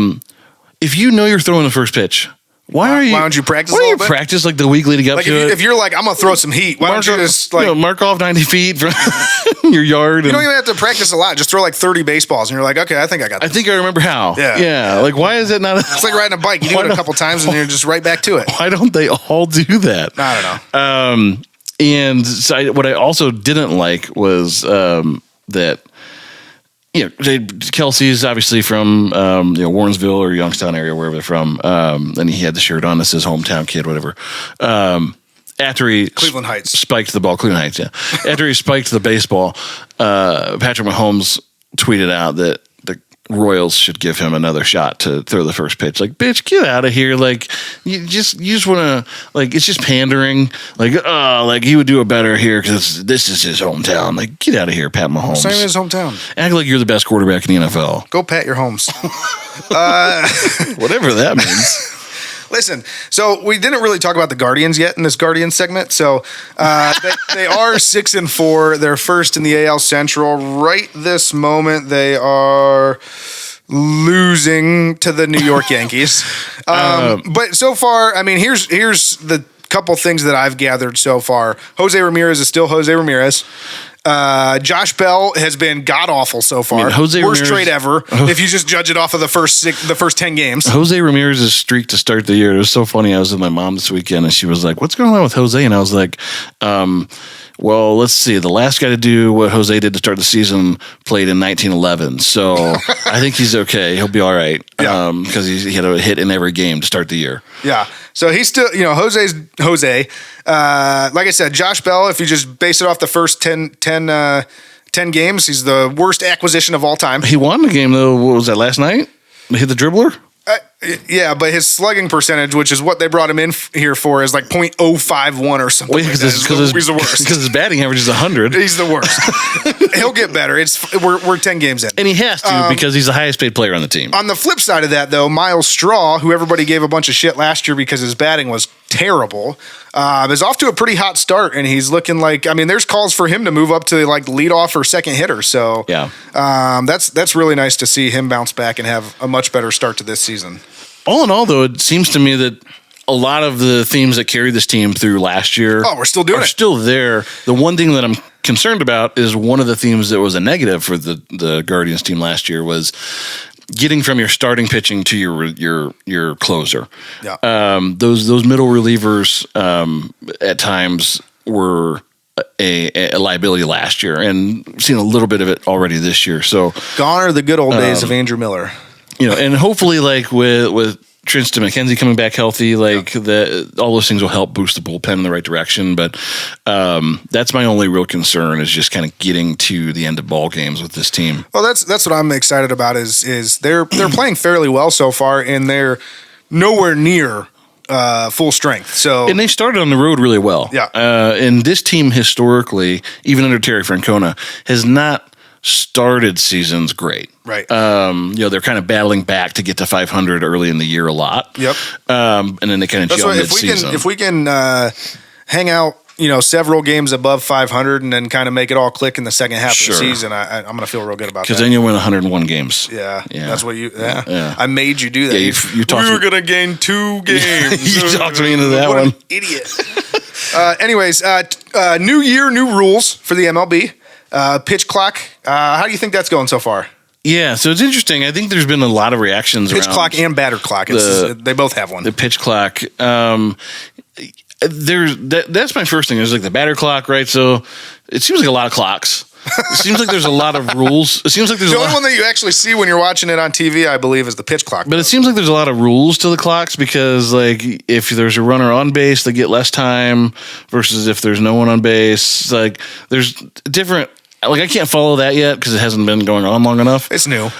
If you know you're throwing the first pitch, why don't you practice? Why don't you practice the week leading up to it? If you're I'm gonna throw some heat, why don't you just mark off 90 feet from your yard? You don't even have to practice a lot. Just throw 30 baseballs, and you're okay, I think I got this. I think I remember how. Yeah. Why is it not? It's like riding a bike. You do it a couple times, and you're just right back to it. Why don't they all do that? I don't know. And so what I also didn't like was that. Kelsey's obviously from Warrensville or Youngstown area, wherever they're from. And he had the shirt on that says hometown kid, whatever. After he Cleveland Heights spiked the ball, Cleveland Heights, yeah. After he spiked the baseball, Patrick Mahomes tweeted out that the Royals should give him another shot to throw the first pitch. Bitch, get out of here! You just want to it's just pandering. He would do it better here because this is his hometown. Get out of here, Pat Mahomes. Same as hometown. Act like you're the best quarterback in the NFL. Go pat your homes. Whatever that means. Listen, so we didn't really talk about the Guardians yet in this Guardians segment. So they are 6-4. They're first in the AL Central. Right this moment, they are losing to the New York Yankees. But so far, here's the couple things that I've gathered so far. Jose Ramirez is still Jose Ramirez. Josh Bell has been god awful so far. Worst Ramirez, trade ever. If you just judge it off of the first 10 games. Jose Ramirez's streak to start the year. It was so funny. I was with my mom this weekend, and she was like, "What's going on with Jose?" And I was like, well, let's see. The last guy to do what Jose did to start the season played in 1911. So I think he's okay. He'll be all right. Because he had a hit in every game to start the year. Yeah. So he's still, Jose's Jose. Like I said, Josh Bell, if you just base it off the first 10 games, he's the worst acquisition of all time. He won the game, though. What was that, last night? He hit the dribbler? Yeah, but his slugging percentage, which is what they brought him in here for, is like .051 or something. Because he's the worst. Because his batting average is 100. He's the worst. He'll get better. We're 10 games in, and he has to because he's the highest paid player on the team. On the flip side of that, though, Miles Straw, who everybody gave a bunch of shit last year because his batting was terrible, is off to a pretty hot start, and he's looking like, I mean, there's calls for him to move up to like leadoff or second hitter. So yeah, that's really nice to see him bounce back and have a much better start to this season. All in all, though, it seems to me that a lot of the themes that carried this team through last year we're still doing are still there. The one thing that I'm concerned about is one of the themes that was a negative for the Guardians team last year was getting from your starting pitching to your closer. Yeah. Those middle relievers at times were a liability last year, and seen a little bit of it already this year. So gone are the good old days of Andrew Miller. And hopefully, like with Tristan McKenzie coming back healthy, like all those things will help boost the bullpen in the right direction. But that's my only real concern is just kind of getting to the end of ball games with this team. Well, that's what I'm excited about. Is they're playing fairly well so far, and they're nowhere near full strength. So, and they started on the road really well. Yeah. And this team historically, even under Terry Francona, has not started seasons great. Right. They're kind of battling back to get to 500 early in the year a lot. Yep. And then they kind of gel mid-season. If we can hang out, several games above 500 and then kind of make it all click in the second half of the season, I'm going to see real good about that. Because then you'll win 101 games. Yeah. That's what I made you do that. Yeah, you talked we were going to gain 2 games. You talked me into that what one. An idiot. Anyways, new year, new rules for the MLB. Pitch clock. How do you think that's going so far? Yeah, so it's interesting. I think there's been a lot of reactions pitch around clock and batter clock. They both have one. The pitch clock. That's my first thing. There's like the batter clock, right? So it seems like a lot of clocks. It seems like there's a lot of rules. It seems like there's the only one that you actually see when you're watching it on TV, I believe, is the pitch clock. But it seems like there's a lot of rules to the clocks because, like, if there's a runner on base, they get less time versus if there's no one on base. Like, there's different. Like, I can't follow that yet because it hasn't been going on long enough. It's new.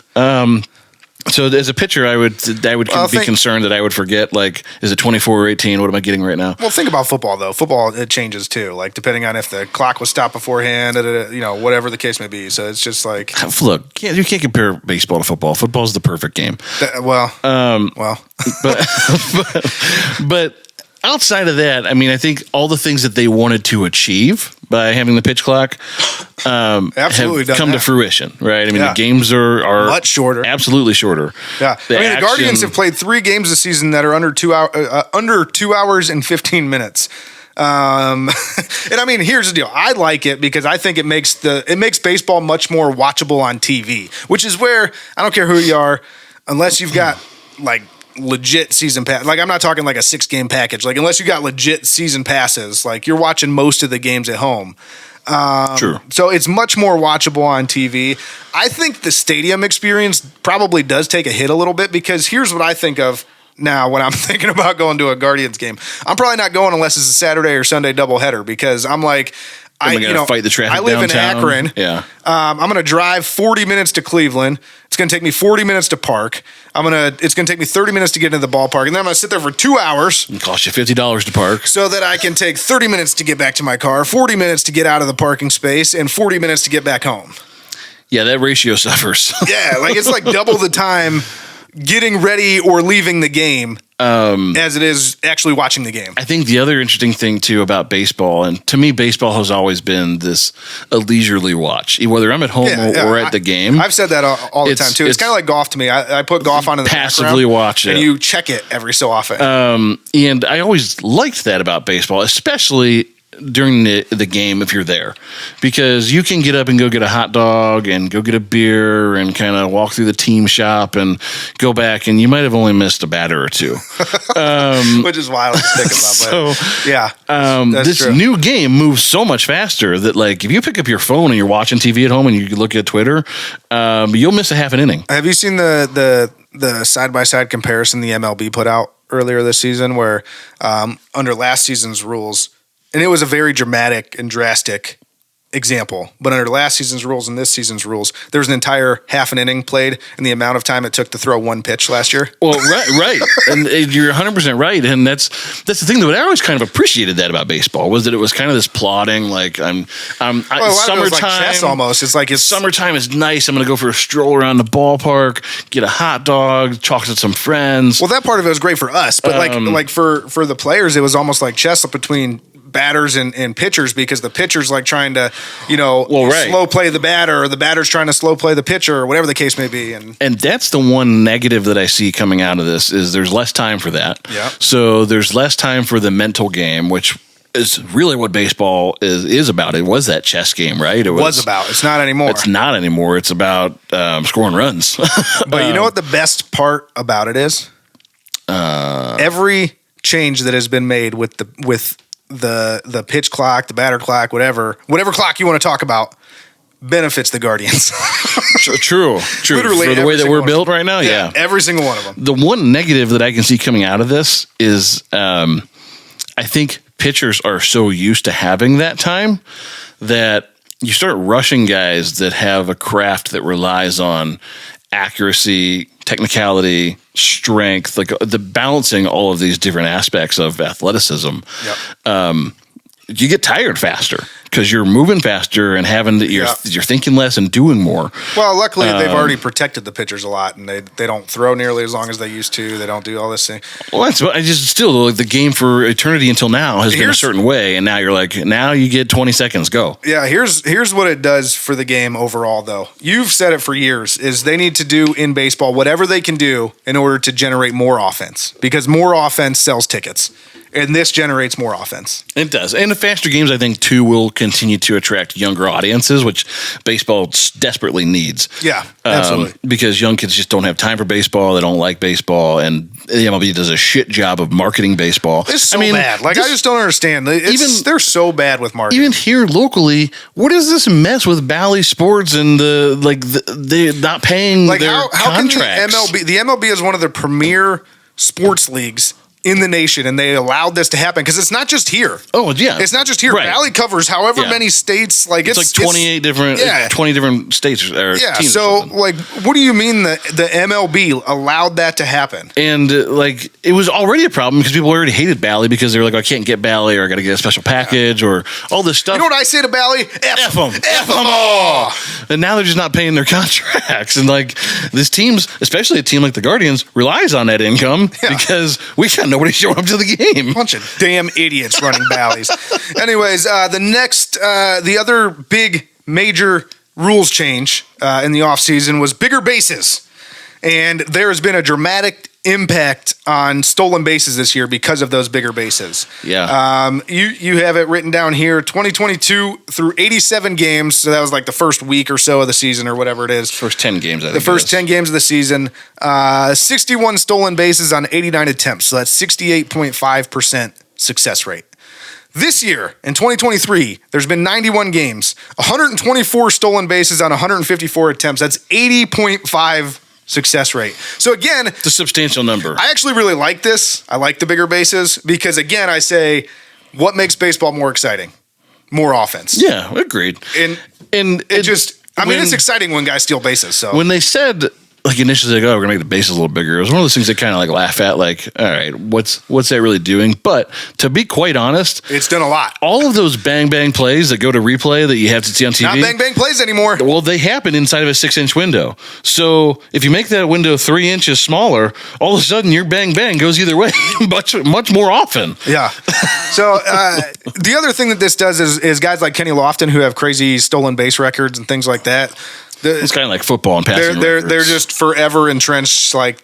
So as a pitcher, I would be concerned that I would forget, like, is it 24 or 18? What am I getting right now? Well, think about football, though. Football, it changes, too, like, depending on if the clock was stopped beforehand, whatever the case may be. So it's just like... Look, you can't compare baseball to football. Football's the perfect game. But outside of that, I mean, I think all the things that they wanted to achieve by having the pitch clock absolutely have come to fruition, right? I mean, the games are much shorter, absolutely shorter. Yeah, the Guardians have played 3 games this season that are under 2 hours and 15 minutes. And I mean, here's the deal. I like it because I think it makes baseball much more watchable on TV, which is where I don't care who you are, unless you've got like legit season pass. Like, I'm not talking like a 6-game package. Like, unless you got legit season passes, like you're watching most of the games at home. True. So it's much more watchable on TV. I think the stadium experience probably does take a hit a little bit because here's what I think of now when I'm thinking about going to a Guardians game. I'm probably not going unless it's a Saturday or Sunday doubleheader because I'm like, fight the traffic. I live downtown. in Akron. Yeah. I'm going to drive 40 minutes to Cleveland. It's going to take me 40 minutes to park. It's going to take me 30 minutes to get into the ballpark, and then I'm going to sit there for 2 hours. It costs you $50 to park, so that I can take 30 minutes to get back to my car, 40 minutes to get out of the parking space, and 40 minutes to get back home. Yeah, that ratio suffers. Yeah, like it's like double the time getting ready or leaving the game as it is actually watching the game. I think the other interesting thing too about baseball, and to me, baseball has always been a leisurely watch, whether I'm at home or at the game. I've said that all the time too. It's kind of like golf to me. I put golf on in the passively watch it, and you check it every so often. And I always liked that about baseball, especially during the game if you're there, because you can get up and go get a hot dog and go get a beer and kind of walk through the team shop and go back, and you might have only missed a batter or two, which is wild to think about. So yeah, this true. New game moves so much faster that, like, if you pick up your phone and you're watching TV at home and you look at Twitter, you'll miss a half an inning. Have you seen the side-by-side comparison the MLB put out earlier this season where under last season's rules, and it was a very dramatic and drastic example, but under last season's rules and this season's rules, there was an entire half an inning played in the amount of time it took to throw one pitch last year. Well, right. And you're 100% right. And that's the thing that I always kind of appreciated that about baseball was that it was kind of this plodding, like summertime. It was like chess almost. It's summertime is nice. I'm going to go for a stroll around the ballpark, get a hot dog, talk to some friends. Well, that part of it was great for us, but like for the players, it was almost like chess between batters and pitchers, because the pitcher's like trying to, slow play the batter, or the batter's trying to slow play the pitcher, or whatever the case may be. And that's the one negative that I see coming out of this is there's less time for that. Yeah. So there's less time for the mental game, which is really what baseball is about. It was that chess game, right? It was about. It's not anymore. It's not anymore. It's about scoring runs. But you know what the best part about it is? Every change that has been made with the pitch clock, the batter clock, whatever clock you want to talk about, benefits the Guardians. True. Literally, for the way that we're built right now, yeah. Every single one of them. The one negative that I can see coming out of this is I think pitchers are so used to having that time that you start rushing guys that have a craft that relies on accuracy, technicality, strength, like the balancing all of these different aspects of athleticism. Yep. You get tired faster because you're moving faster and you're thinking less and doing more. Well, luckily they've already protected the pitchers a lot, and they don't throw nearly as long as they used to. They don't do all this thing. Well, I just still like the game for eternity until now has been a certain way, and now you're like, now you get 20 seconds, go. Yeah, here's what it does for the game overall, though. You've said it for years: is they need to do in baseball whatever they can do in order to generate more offense, because more offense sells tickets. And this generates more offense. It does. And the faster games, I think, too, will continue to attract younger audiences, which baseball desperately needs. Yeah, absolutely. Because young kids just don't have time for baseball. They don't like baseball. And the MLB does a shit job of marketing baseball. It's so bad. I just don't understand. They're so bad with marketing. Even here locally, what is this mess with Bally Sports and they're not paying their contracts? How can the MLB is one of the premier sports leagues in the nation, and they allowed this to happen because it's not just here. Oh yeah, it's not just here. Right. Valley covers however many states. Like it's 20 different states or teams. So what do you mean the MLB allowed that to happen? And it was already a problem because people already hated Bally because they were like, I can't get Bally, or I got to get a special package or all this stuff. You know what I say to Bally? F them all. And now they're just not paying their contracts. And this teams, especially a team like the Guardians, relies on that income because we got nobody showing up to the game. Bunch of damn idiots running Bally's. Anyways, the other big major rules change in the offseason was bigger bases. And there has been a dramatic impact on stolen bases this year because of those bigger bases. Yeah. You have it written down here, 2022 through 87 games. So that was like the first week or so of the season or whatever it is. First 10 games, I think. The first 10 games of the season. 61 stolen bases on 89 attempts. So that's 68.5% success rate. This year, in 2023, there's been 91 games, 124 stolen bases on 154 attempts. That's 80.5% success rate. So again, it's a substantial number. I actually really like this. I like the bigger bases because again, I say, what makes baseball more exciting? More offense. Yeah, agreed. And it's exciting when guys steal bases. So when they said initially, we're gonna make the bases a little bigger, it was one of those things they kind of laugh at, all right, what's that really doing? But to be quite honest, it's done a lot. All of those bang bang plays that go to replay that you have to see on TV, not bang bang plays anymore. Well, they happen inside of a 6-inch window. So if you make that window 3 inches smaller, all of a sudden your bang bang goes either way, much more often. Yeah. So the other thing that this does is guys like Kenny Lofton, who have crazy stolen base records and things like that. It's kind of like football and passing. They're just forever entrenched. But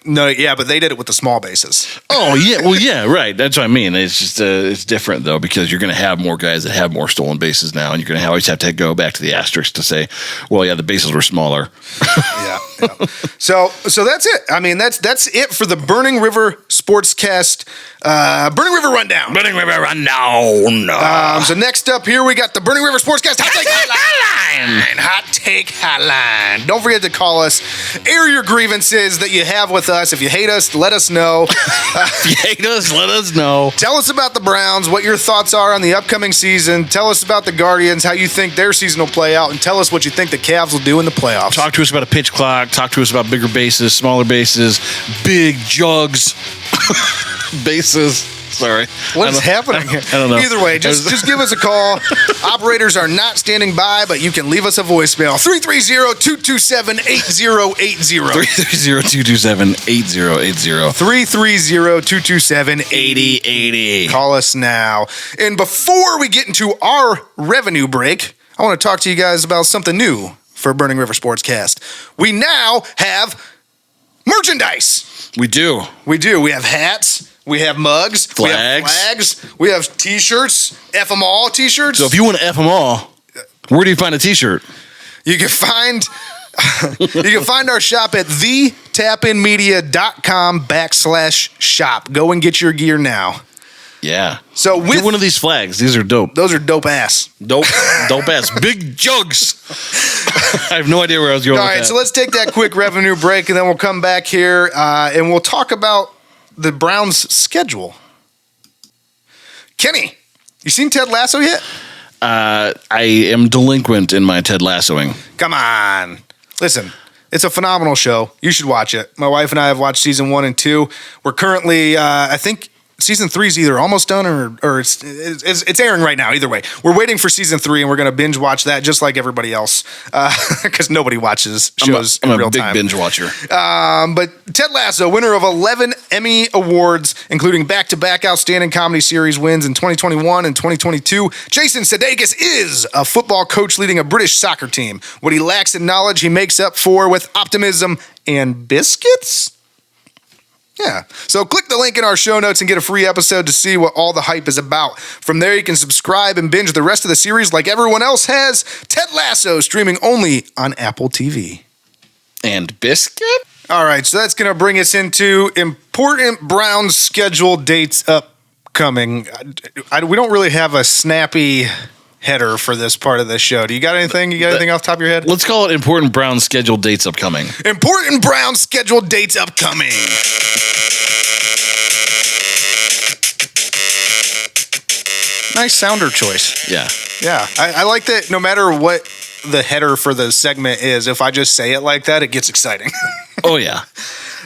they did it with the small bases. Oh yeah, well yeah, right. That's what I mean. It's just it's different though because you're going to have more guys that have more stolen bases now, and you're going to always have to go back to the asterisk to say, well, yeah, the bases were smaller. Yeah. So that's it. I mean, that's it for the Burning River Sportscast, Burning River Rundown. Burning River Rundown. So next up here we got the Burning River Sportscast Hot Take Highlight. Hot take hotline. Don't forget to call us. Air your grievances that you have with us. If you hate us, let us know. If you hate us, let us know. Tell us about the Browns, what your thoughts are on the upcoming season. Tell us about the Guardians, how you think their season will play out, and tell us what you think the Cavs will do in the playoffs. Talk to us about a pitch clock. Talk to us about bigger bases, smaller bases, big jugs, bases. Sorry. What is happening here? I don't know. Either way, just give us a call. Operators are not standing by, but you can leave us a voicemail. 330-227-8080. 330-227-8080. 330-227-8080. Call us now. And before we get into our revenue break, I want to talk to you guys about something new for Burning River Sportscast. We now have merchandise. We do. We have hats. We have mugs. Flags. We have flags. We have T-shirts. F them all T-shirts. So if you want to F them all, where do you find a T-shirt? You can find our shop at thetapinmedia.com/shop. Go and get your gear now. Yeah. So with get one of these flags. These are dope. Those are dope ass. Dope ass. Big jugs. I have no idea where I was going with that. All right, so let's take that quick revenue break, and then we'll come back here, and we'll talk about the Browns' schedule. Kenny, you seen Ted Lasso yet? I am delinquent in my Ted Lassoing. Come on. Listen, it's a phenomenal show. You should watch it. My wife and I have watched season 1 and 2. We're currently, I think, season 3 is either almost done or it's airing right now. Either way, we're waiting for season 3, and we're going to binge watch that just like everybody else because nobody watches shows in real time. I'm a big binge watcher. But Ted Lasso, winner of 11 Emmy Awards, including back-to-back Outstanding Comedy Series wins in 2021 and 2022. Jason Sudeikis is a football coach leading a British soccer team. What he lacks in knowledge, he makes up for with optimism and biscuits. Yeah. So click the link in our show notes and get a free episode to see what all the hype is about. From there, you can subscribe and binge the rest of the series like everyone else has. Ted Lasso, streaming only on Apple TV. And biscuit? All right, so that's going to bring us into important Browns schedule dates upcoming. We don't really have a snappy header for this part of the show. Do you got anything? You got anything off the top of your head? Let's call it important Browns scheduled dates upcoming. Important Browns scheduled dates upcoming. Nice sounder choice. Yeah. Yeah. I like that no matter what the header for the segment is, if I just say it like that, it gets exciting. Oh, yeah.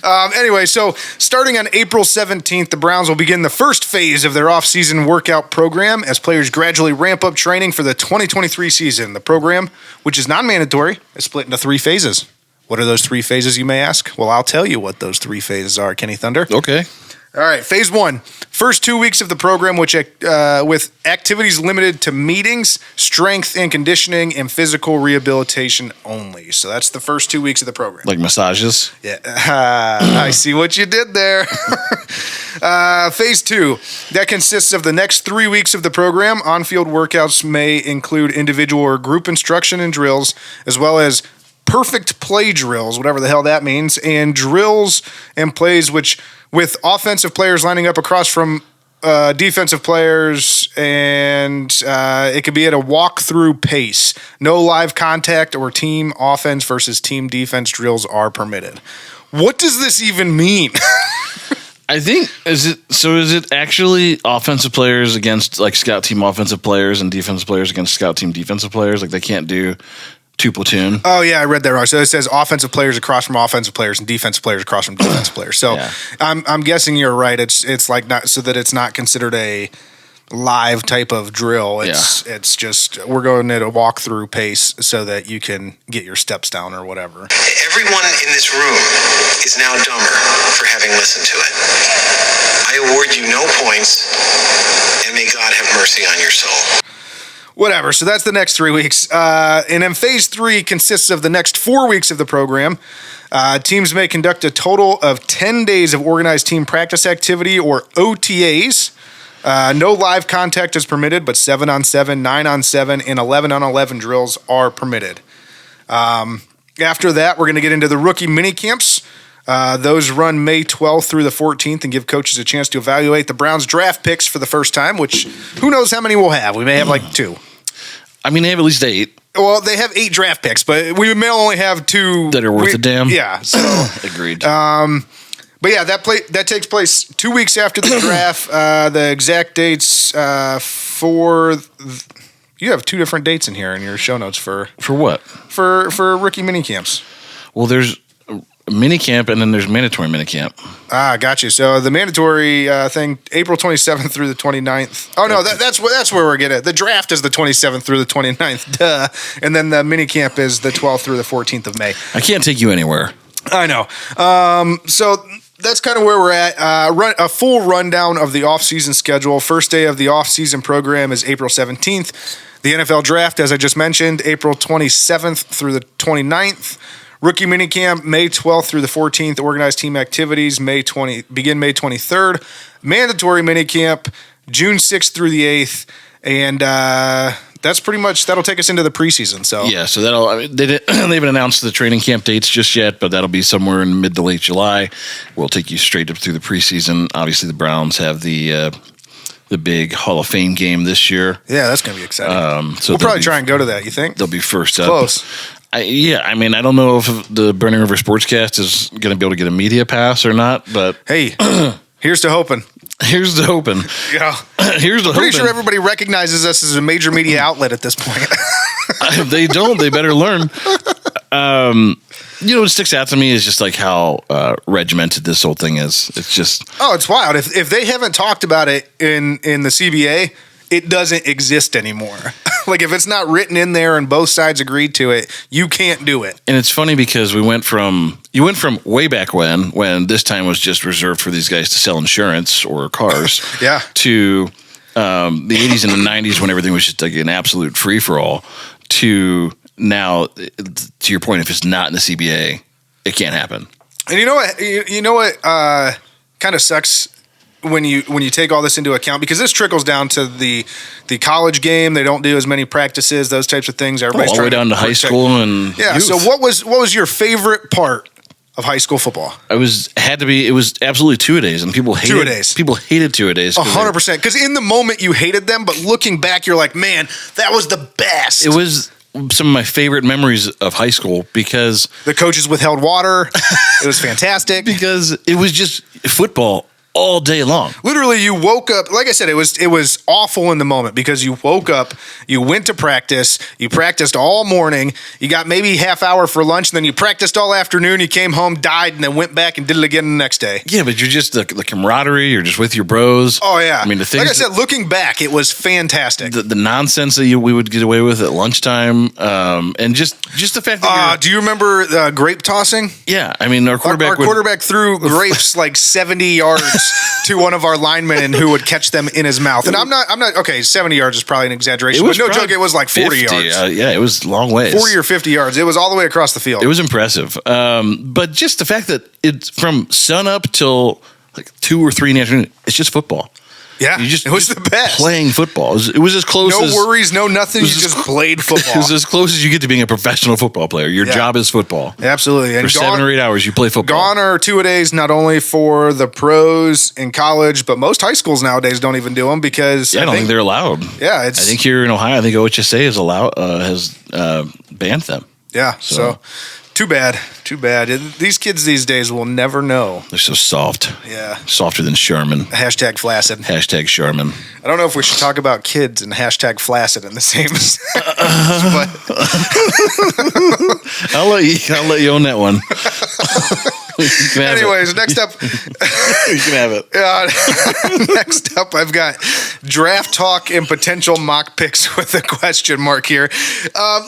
Anyway, so starting on April 17th, the Browns will begin the first phase of their off-season workout program as players gradually ramp up training for the 2023 season. The program, which is non-mandatory, is split into 3 phases. What are those 3 phases, you may ask? Well, I'll tell you what those 3 phases are, Kenny Thunder. Okay. All right, phase 1, first 2 weeks of the program, which with activities limited to meetings, strength and conditioning, and physical rehabilitation only. So that's the first 2 weeks of the program. Like massages? Yeah, I see what you did there. Phase 2, that consists of the next 3 weeks of the program. On-field workouts may include individual or group instruction and drills, as well as perfect play drills, whatever the hell that means, and drills and plays with offensive players lining up across from defensive players, and it could be at a walk-through pace. No live contact or team offense versus team defense drills are permitted. What does this even mean? I think, is it actually offensive players against like scout team offensive players and defensive players against scout team defensive players? Like they can't do 2 platoon. Oh, yeah, I read that wrong. So it says offensive players across from offensive players and defensive players across from defensive players. So yeah. I'm guessing you're right. It's like not so that it's not considered a live type of drill. It's just we're going at a walkthrough pace so that you can get your steps down or whatever. Everyone in this room is now dumber for having listened to it. I award you no points, and may God have mercy on your soul. Whatever. So that's the next 3 weeks. And then phase 3 consists of the next 4 weeks of the program. Teams may conduct a total of 10 days of organized team practice activity or OTAs. No live contact is permitted, but 7-on-7, 9-on-7, and 11-on-11 drills are permitted. After that, we're going to get into the rookie mini camps. Those run May 12th through the 14th and give coaches a chance to evaluate the Browns draft picks for the first time, which who knows how many we'll have. We may have like 2. I mean, they have at least 8. Well, they have 8 draft picks, but we may only have 2 that are worth a damn. Yeah. So agreed. But yeah, that takes place 2 weeks after the draft. The exact dates you have 2 different dates in here in your show notes for what? For rookie mini camps. Well, there's mini camp and then there's mandatory mini camp. Got you. So the mandatory thing, April 27th through the 29th. Oh no, that's where we're getting it. The draft is the 27th through the 29th. Duh. And then the mini camp is the 12th through the 14th of May. I can't take you anywhere. I know. So that's kind of where we're at. A full rundown of the off-season schedule. First day of the off-season program is April 17th. The NFL draft, as I just mentioned, April 27th through the 29th. Rookie minicamp, May 12th through the 14th. Organized team activities, begin May 23rd. Mandatory minicamp, June 6th through the 8th. And that's pretty much, that'll take us into the preseason. So yeah, so they haven't announced the training camp dates just yet, but that'll be somewhere in mid to late July. We'll take you straight up through the preseason. Obviously, the Browns have the big Hall of Fame game this year. Yeah, that's going to be exciting. So we'll probably try and go to that, you think? They'll be first up. Close. I don't know if the Burning River Sportscast is going to be able to get a media pass or not, but hey, here's to hoping. Here's the hoping. Yeah. Here's the hoping. Pretty sure everybody recognizes us as a major media outlet at this point. If they don't, they better learn. What sticks out to me is just like how regimented this whole thing is. It's just it's wild. If they haven't talked about it in the CBA, it doesn't exist anymore. Like if it's not written in there and both sides agreed to it, you can't do it. And it's funny because you went from way back when this time was just reserved for these guys to sell insurance or cars, yeah, to the 80s and the 90s when everything was just like an absolute free for all, to now, to your point, if it's not in the CBA, it can't happen. And you know what kind of sucks when you take all this into account, because this trickles down to the college game. They don't do as many practices, those types of things. Everybody's all the way down to high school and yeah. Youth. So what was your favorite part of high school football? It was absolutely two-a-days, and people hated two-a-days. People hated two-a-days. 100%. Because in the moment you hated them, but looking back, you're like, man, that was the best. It was some of my favorite memories of high school because the coaches withheld water. It was fantastic because it was just football all day long. Literally, you woke up, like I said, it was awful in the moment because you woke up, you went to practice, you practiced all morning, you got maybe half hour for lunch, and then you practiced all afternoon, you came home, died, and then went back and did it again the next day. Yeah, but you're just the camaraderie, you're just with your bros. Oh, yeah. I mean, the things, like I said, looking back, it was fantastic. The nonsense that we would get away with at lunchtime, and just the fact that do you remember grape tossing? Yeah, I mean, our quarterback threw grapes like 70 yards to one of our linemen who would catch them in his mouth. And I'm not okay, 70 yards is probably an exaggeration, but no joke, it was like 40 yards. Yeah, it was long ways. 40 or 50 yards. It was all the way across the field. It was impressive. But just the fact that it's from sun up till like 2 or 3 in the afternoon, it's just football. Yeah, it was the best. Playing football. It was as close no as... No worries, no nothing. You just played football. It was as close as you get to being a professional football player. Your job is football. Absolutely. And for 7 or 8 hours, you play football. Gone are two-a-days, not only for the pros in college, but most high schools nowadays don't even do them because... Yeah, I don't think they're allowed. Yeah, I think here in Ohio, I think OHSA has banned them. Yeah, so too bad. Too bad. These kids these days will never know. They're so soft. Yeah. Softer than Sherman. Hashtag flaccid. Hashtag Sherman. I don't know if we should talk about kids and hashtag flaccid in the same sentence, but I'll let you own that one. Anyways, next up. You can have it. Next up, I've got draft talk and potential mock picks with a question mark here.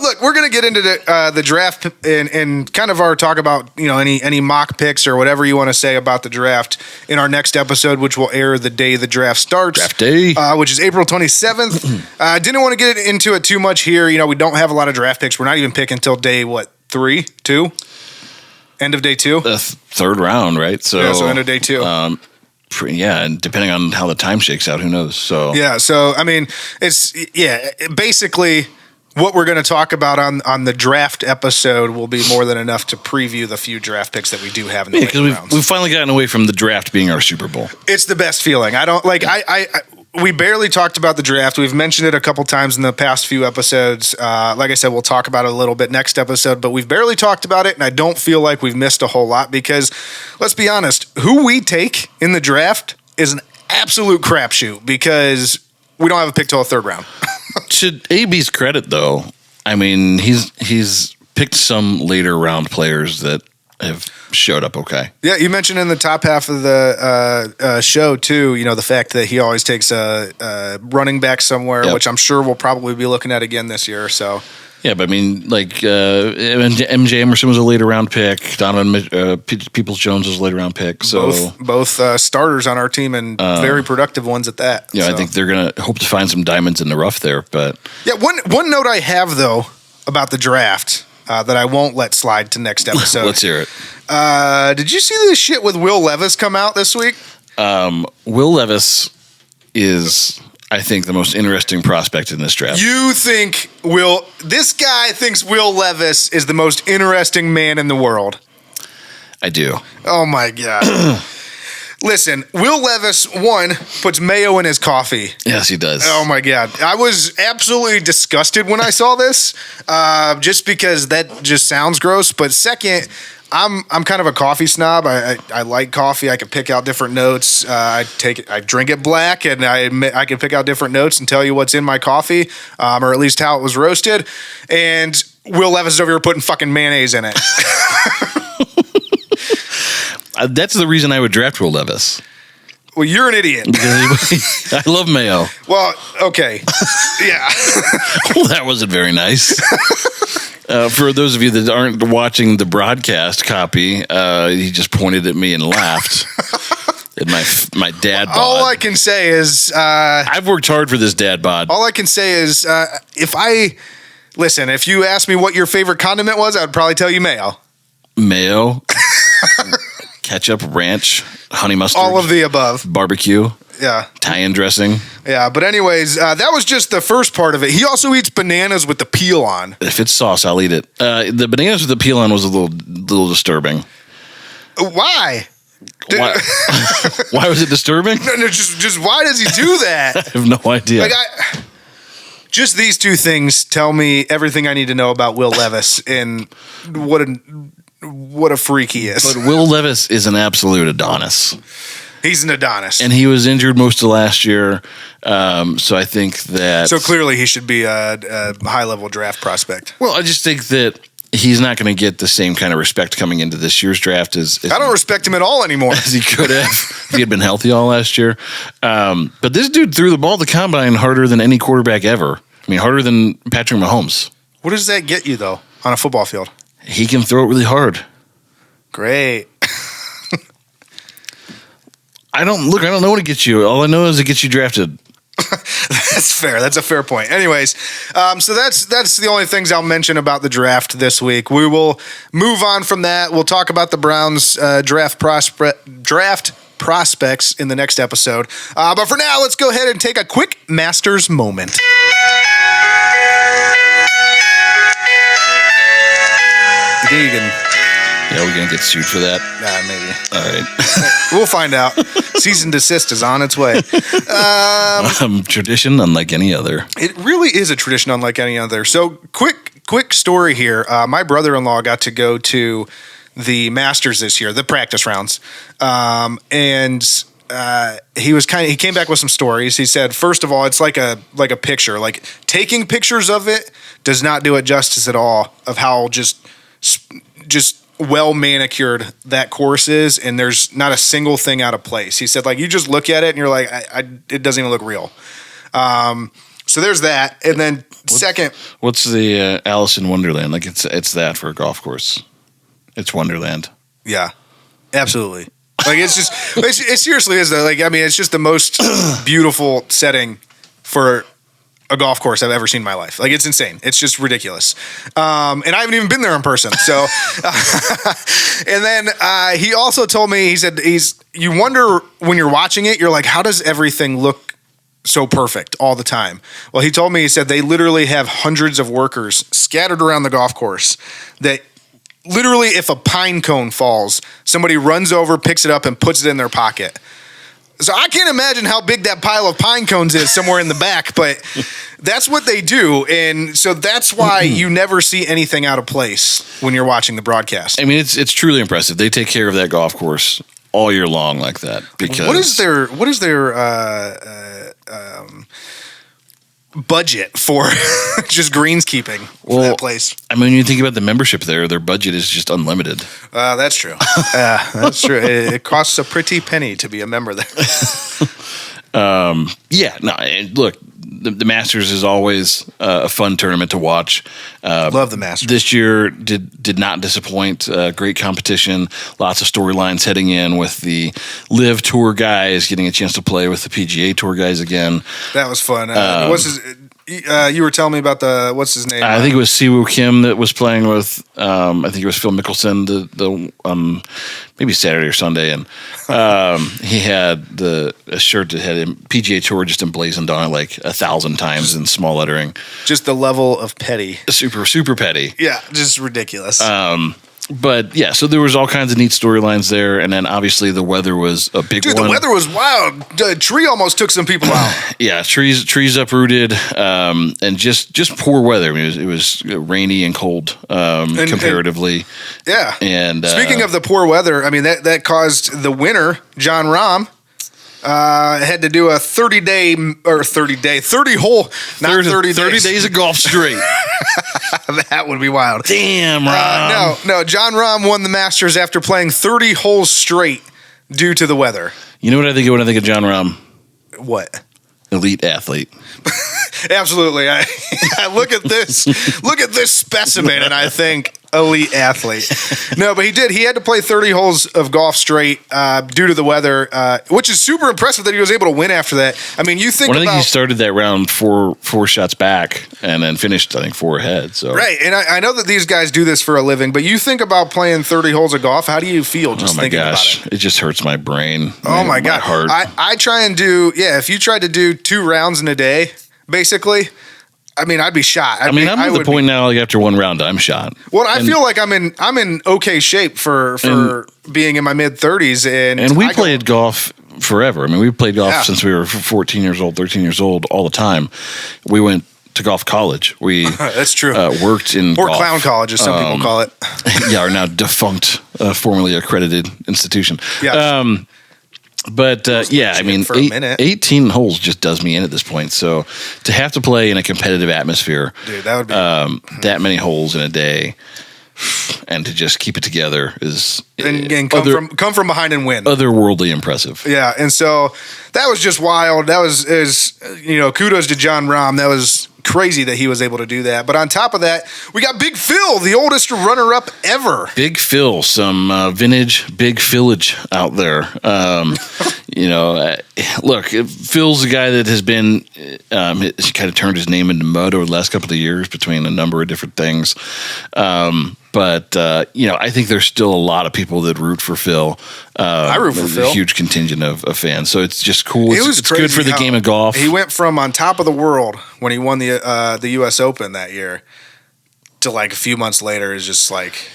Look, we're going to get into the draft and kind of our talk about any mock picks or whatever you want to say about the draft in our next episode, which will air the day the draft starts. Draft day. Which is April 27th. Didn't want to get into it too much here. We don't have a lot of draft picks. We're not even picking until day, 3, 2? End of day 2? The third round, right? So end of day 2. And depending on how the time shakes out, who knows? So I mean, basically what we're going to talk about on the draft episode will be more than enough to preview the few draft picks that we do have in the late rounds. We've finally gotten away from the draft being our Super Bowl. It's the best feeling. I don't like we barely talked about the draft. We've mentioned it a couple times in the past few episodes. Like I said, we'll talk about it a little bit next episode, but we've barely talked about it, and I don't feel like we've missed a whole lot because, let's be honest, who we take in the draft is an absolute crapshoot because we don't have a pick till the third round. To AB's credit, though, I mean, he's picked some later round players that have showed up okay. Yeah, you mentioned in the top half of the show, too, the fact that he always takes a running back somewhere, Yep. which I'm sure we'll probably be looking at again this year. So. Yeah, but I mean, like MJ Emerson was a later round pick. Donovan Peoples-Jones was a later round pick. So both starters on our team and very productive ones at that. Yeah, so. I think they're gonna hope to find some diamonds in the rough there. But yeah, one note I have though about the draft that I won't let slide to next episode. Let's hear it. Did you see this shit with Will Levis come out this week? Will Levis is, I think, the most interesting prospect in this draft. You think this guy thinks Will Levis is the most interesting man in the world? I do. Oh my God. Listen, Will Levis, puts mayo in his coffee. Yes, he does. Oh my God. I was absolutely disgusted when I saw this, just because that just sounds gross. But second, I'm kind of a coffee snob. I like coffee. I can pick out different notes. I drink it black, and I can pick out different notes and tell you what's in my coffee, or at least how it was roasted. And Will Levis is over here putting fucking mayonnaise in it. That's the reason I would draft Will Levis. Well, you're an idiot. I love mayo. Well, okay. Yeah. Well, that wasn't very nice. For those of you that aren't watching the broadcast copy, he just pointed at me and laughed at my dad bod. All I can say is... I've worked hard for this dad bod. All I can say is if you asked me what your favorite condiment was, I would probably tell you mayo. Mayo, ketchup, ranch, honey mustard. All of the above. Barbecue. Yeah. Italian dressing. Yeah, but anyways, that was just the first part of it. He also eats bananas with the peel on. If it's sauce, I'll eat it. The bananas with the peel on was a little disturbing. Why? Why was it disturbing? No, just why does he do that? I have no idea. Just these two things tell me everything I need to know about Will Levis and what a freak he is. But Will Levis is an absolute Adonis. He's an Adonis. And he was injured most of last year. So I think that... So clearly he should be a high-level draft prospect. Well, I just think that he's not going to get the same kind of respect coming into this year's draft as I don't respect him at all anymore. As he could have if he had been healthy all last year. But this dude threw the ball at the combine harder than any quarterback ever. I mean, harder than Patrick Mahomes. What does that get you, though, on a football field? He can throw it really hard. Great. I don't know what it gets you. All I know is it gets you drafted. That's fair. That's a fair point. Anyways, so that's the only things I'll mention about the draft this week. We will move on from that. We'll talk about the Browns draft prospects in the next episode. But for now, let's go ahead and take a quick Masters moment. You think you can... Yeah, we're going to get sued for that. Maybe. All right. We'll find out. Cease and desist is on its way. Tradition unlike any other. It really is a tradition unlike any other. So quick story here. My brother-in-law got to go to the Masters this year, the practice rounds. And he came back with some stories. He said, first of all, it's like a picture. Like taking pictures of it does not do it justice at all of how just well manicured that course is, and there's not a single thing out of place. He said, like, you just look at it and you're like, it doesn't even look real. So there's that, and then second, what's the Alice in Wonderland? Like it's that for a golf course. It's Wonderland. Yeah, absolutely. Like it's just it seriously is though. Like I mean, it's just the most beautiful setting for a golf course I've ever seen in my life. Like it's insane. It's just ridiculous. And I haven't even been there in person. So, and then he also told me, he said, you wonder when you're watching it, you're like, how does everything look so perfect all the time? Well, he told me, he said they literally have hundreds of workers scattered around the golf course that literally if a pine cone falls, somebody runs over, picks it up and puts it in their pocket. So I can't imagine how big that pile of pine cones is somewhere in the back, but that's what they do. And so that's why you never see anything out of place when you're watching the broadcast. I mean, it's truly impressive. They take care of that golf course all year long like that. Because what is their budget for just greenskeeping for that place? I mean, when you think about the membership there, their budget is just unlimited. That's true. That's true. It costs a pretty penny to be a member there. Look, the Masters is always a fun tournament to watch. Love the Masters. This year did not disappoint. Great competition. Lots of storylines heading in with the Live Tour guys getting a chance to play with the PGA Tour guys again. That was fun. You were telling me about what's his name? I think it was Siwoo Kim that was playing with. I think it was Phil Mickelson. The maybe Saturday or Sunday, and he had a shirt that had him PGA Tour just emblazoned on it like 1,000 times in small lettering. Just the level of petty. Super petty. Yeah, just ridiculous. But yeah, so there was all kinds of neat storylines there, and then obviously the weather was a big one. Dude, the weather was wild. The tree almost took some people out. Yeah, trees uprooted, and just poor weather. I mean, it was rainy and cold comparatively. Yeah. And speaking of the poor weather, I mean that caused the winner, John Rahm, had to do a 30 days of golf straight. That would be wild. Damn, Rahm. No, John Rahm won the Masters after playing 30 holes straight due to the weather. You know what I think of when I think of John Rahm? What? Elite athlete. Absolutely. I look at this specimen and I think elite athlete. No, but he did. He had to play 30 holes of golf straight due to the weather, which is super impressive that he was able to win after that. I mean, you think I think he started that round four shots back and then finished, I think, 4 ahead. So right, and I know that these guys do this for a living, but you think about playing 30 holes of golf. How do you feel just thinking about it? It just hurts my brain. Oh my God. Heart. I try and do, if you tried to do 2 rounds in a day, basically, I mean, I'd be shot. I'm at the point now, like after 1 round, I'm shot. Well, I feel like I'm in okay shape for being in my mid 30s, and we played golf forever. I mean, we played golf since we were 14 years old, 13 years old, all the time. We went to golf college. We that's true. Worked in or golf. clown college, as some people call it. Yeah, our now defunct, formerly accredited institution. Yeah. But I mean, 18 holes just does me in at this point. So to have to play in a competitive atmosphere, dude, that would be that many holes in a day, and to just keep it together is and come from behind and win. Otherworldly impressive. Yeah, and so that was just wild. That was kudos to John Rahm. That was crazy that he was able to do that. But on top of that, we got Big Phil, the oldest runner-up ever. Big Phil, some vintage Big Philage out there. Look, Phil's a guy that has been, he kind of turned his name into mud over the last couple of years between a number of different things. But I think there's still a lot of people that root for Phil. I root for Phil. A huge contingent of fans. So it's just cool. It's good for the game of golf. He went from on top of the world when he won the U.S. Open that year to like a few months later is just like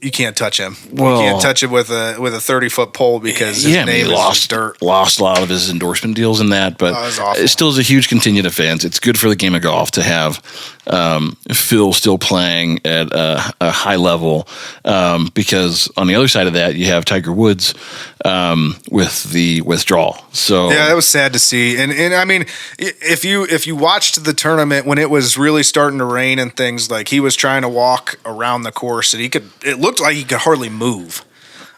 you can't touch him. Well, you can't touch him with a 30-foot pole because his name is dirt. Lost a lot of his endorsement deals in that, but it still is a huge contingent of fans. It's good for the game of golf to have Phil still playing at a high level because on the other side of that, you have Tiger Woods with the withdrawal. So yeah, that was sad to see. And I mean, if you watched the tournament when it was really starting to rain and things, like he was trying to walk around the course and it looked like he could hardly move.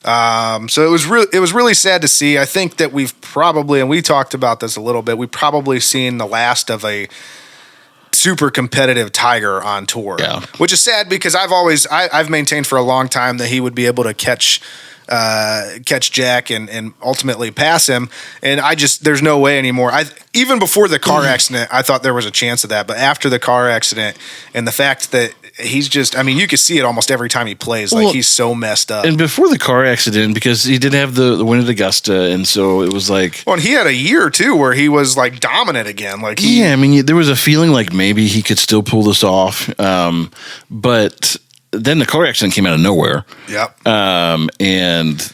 So it was really sad to see. I think that we've probably, and we talked about this a little bit, we've probably seen the last of a super competitive Tiger on tour, which is sad because I've maintained for a long time that he would be able to catch Jack and ultimately pass him. And there's no way anymore. Even before the car accident, I thought there was a chance of that. But after the car accident and the fact that he's you could see it almost every time he plays. Like he's so messed up. And before the car accident, because he did have the win at Augusta, and so it was like. Well, and he had a year too where he was like dominant again. Like there was a feeling like maybe he could still pull this off, but then the car accident came out of nowhere. Yep. And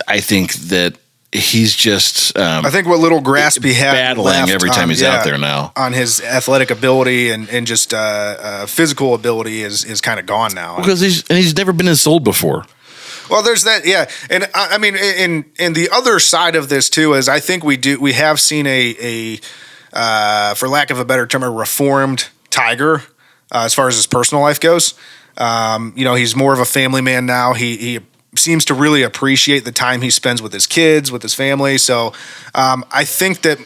I think that he's just. I think what little grasp he had battling left every time he's out there now on his athletic ability and just physical ability is kind of gone now. Because he's never been as sold before. Well, there's that, yeah, and I mean, in the other side of this too is I think we have seen a for lack of a better term, a reformed Tiger as far as his personal life goes. He's more of a family man now. He seems to really appreciate the time he spends with his kids, with his family. So I think that.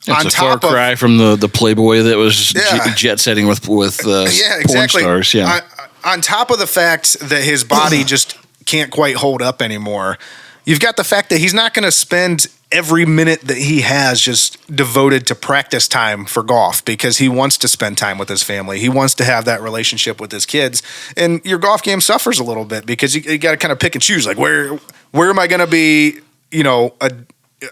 It's a far cry from the playboy that was jet setting with porn stars. Yeah. On top of the fact that his body just can't quite hold up anymore, you've got the fact that he's not going to spend every minute that he has just devoted to practice time for golf because he wants to spend time with his family. He wants to have that relationship with his kids. And your golf game suffers a little bit because you got to kind of pick and choose. Like, where am I going to be,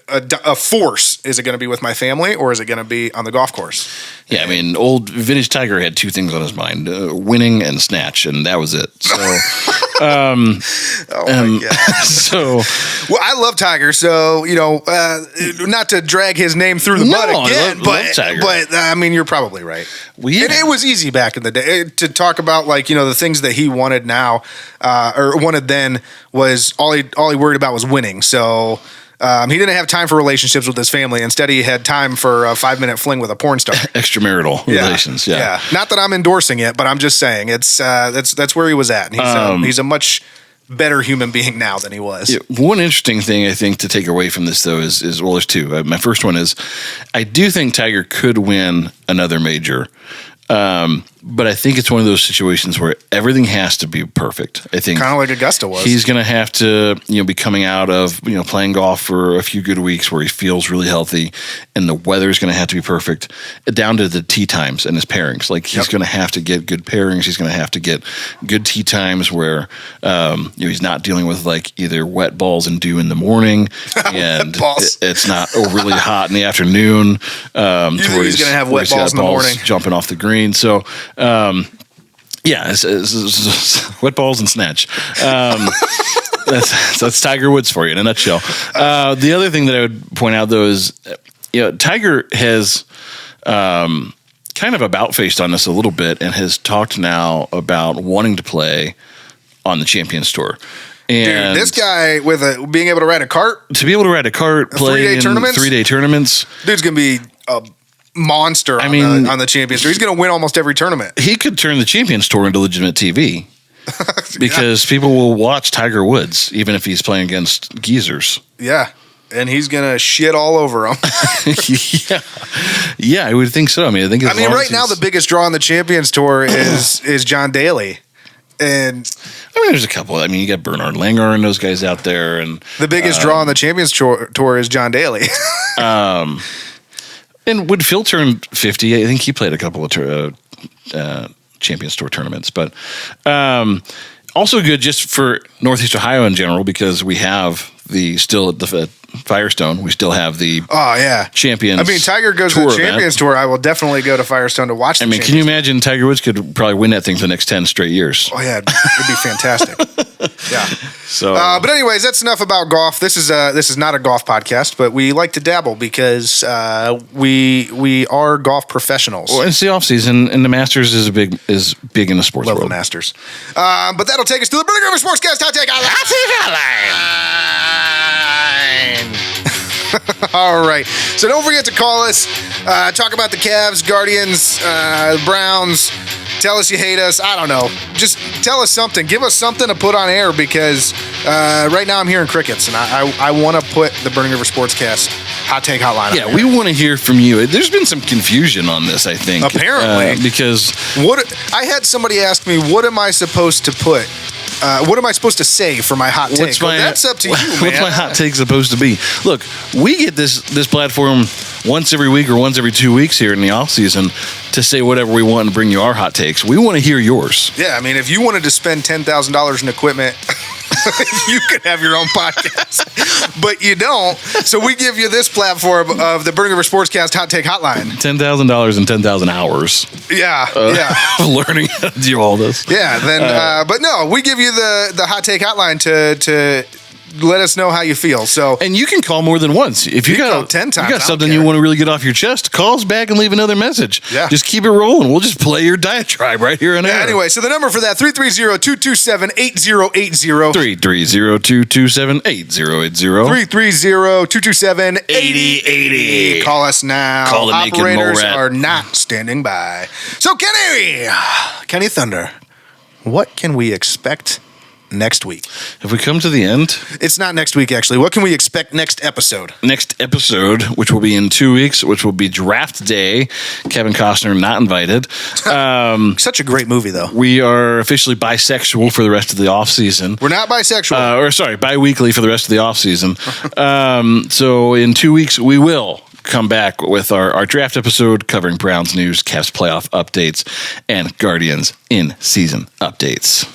a force? Is it going to be with my family or is it going to be on the golf course? Yeah, I mean, old vintage Tiger had two things on his mind: winning and snatch, and that was it. So, oh my God. So, well, I love Tiger, so not to drag his name through the mud again, love Tiger. But I mean, you're probably right. Well, yeah. And it was easy back in the day to talk about the things that he wanted now or wanted then was all he worried about was winning. So. He didn't have time for relationships with his family. Instead, he had time for a 5-minute fling with a porn star. Extramarital relations. Yeah. Not that I'm endorsing it, but I'm just saying it's that's where he was at. And he's a much better human being now than he was. Yeah, one interesting thing I think to take away from this though is there's two. My first one is I do think Tiger could win another major. But I think it's one of those situations where everything has to be perfect. I think kind of like Augusta was. He's going to have to, be coming out of, playing golf for a few good weeks where he feels really healthy, and the weather is going to have to be perfect down to the tee times and his pairings. Like he's going to have to get good pairings. He's going to have to get good tee times where, he's not dealing with like either wet balls and dew in the morning and it's not overly hot in the afternoon. Usually he's going to have wet balls in the morning jumping off the green. So, it's wet balls and snatch. That's Tiger Woods for you in a nutshell. The other thing that I would point out though is, Tiger has kind of about-faced on this a little bit and has talked now about wanting to play on the Champions Tour. And dude, this guy with being able to ride a cart, play in 3-day tournaments, dude's gonna be a monster on the Champions Tour. He's going to win almost every tournament. He could turn the Champions Tour into legitimate TV because people will watch Tiger Woods even if he's playing against geezers. Yeah, and he's going to shit all over them. Yeah, I would think so. I mean, right now the biggest draw on the Champions Tour is John Daly. And there's a couple. I mean, you got Bernard Langer and those guys out there, and the biggest draw on the Champions Tour is John Daly. And would Phil turn 50? I think he played a couple of Champions Tour tournaments, but also good just for Northeast Ohio in general because we have the Firestone. We still have the Champions. I mean, Tiger goes to the Champions Tour. I will definitely go to Firestone to watch. Can you imagine Tiger Woods could probably win that thing for the next 10 straight years? Oh yeah, it'd be fantastic. Yeah. So, but anyways, that's enough about golf. This is not a golf podcast, but we like to dabble because we are golf professionals. Well, it's the off season, and the Masters is big in the sports world. Love the Masters. But that'll take us to the Burger River Sportscast Hot Take All right. So don't forget to call us. Talk about the Cavs, Guardians, Browns. Tell us you hate us. I don't know. Just tell us something. Give us something to put on air because right now I'm hearing crickets, and I want to put the Burning River Sportscast Hot Take Hotline on there. We want to hear from you. There's been some confusion on this, I think. Apparently. Because I had somebody ask me, what am I supposed to put? What am I supposed to say for my hot take? That's up to you, man. What's my hot take supposed to be? Look, we get this platform once every week or once every 2 weeks here in the off season to say whatever we want and bring you our hot takes. We want to hear yours. Yeah, I mean, if you wanted to spend $10,000 in equipment, you could have your own podcast, but you don't. So we give you this platform of the Burning River Sportscast Hot Take Hotline. $10,000 and 10,000 hours. Yeah, learning how to do all this. Yeah, then, but no, we give you the Hot Take Hotline to let us know how you feel. So, and you can call more than once. If you can got call 10 times, you got something you want to really get off your chest, call us back and leave another message. Yeah. Just keep it rolling. We'll just play your diatribe right here and there. Anyway, so the number for that, 330-227-8080. 330-227-8080. 330-227-8080. Call us now. Call the naked mole Operators rat. are not standing by. So, Kenny Thunder, what can we expect next week? If we come to the end, It's not next week, actually. What can we expect next episode? next episode, which will be in 2 weeks, which will be draft day. Kevin Costner not invited. Such a great movie, though. We are officially bisexual for the rest of the off season. We're not bisexual. Bi-weekly for the rest of the off season. So in 2 weeks, we will come back with our draft episode covering Browns news, Cavs playoff updates, and Guardians in season updates.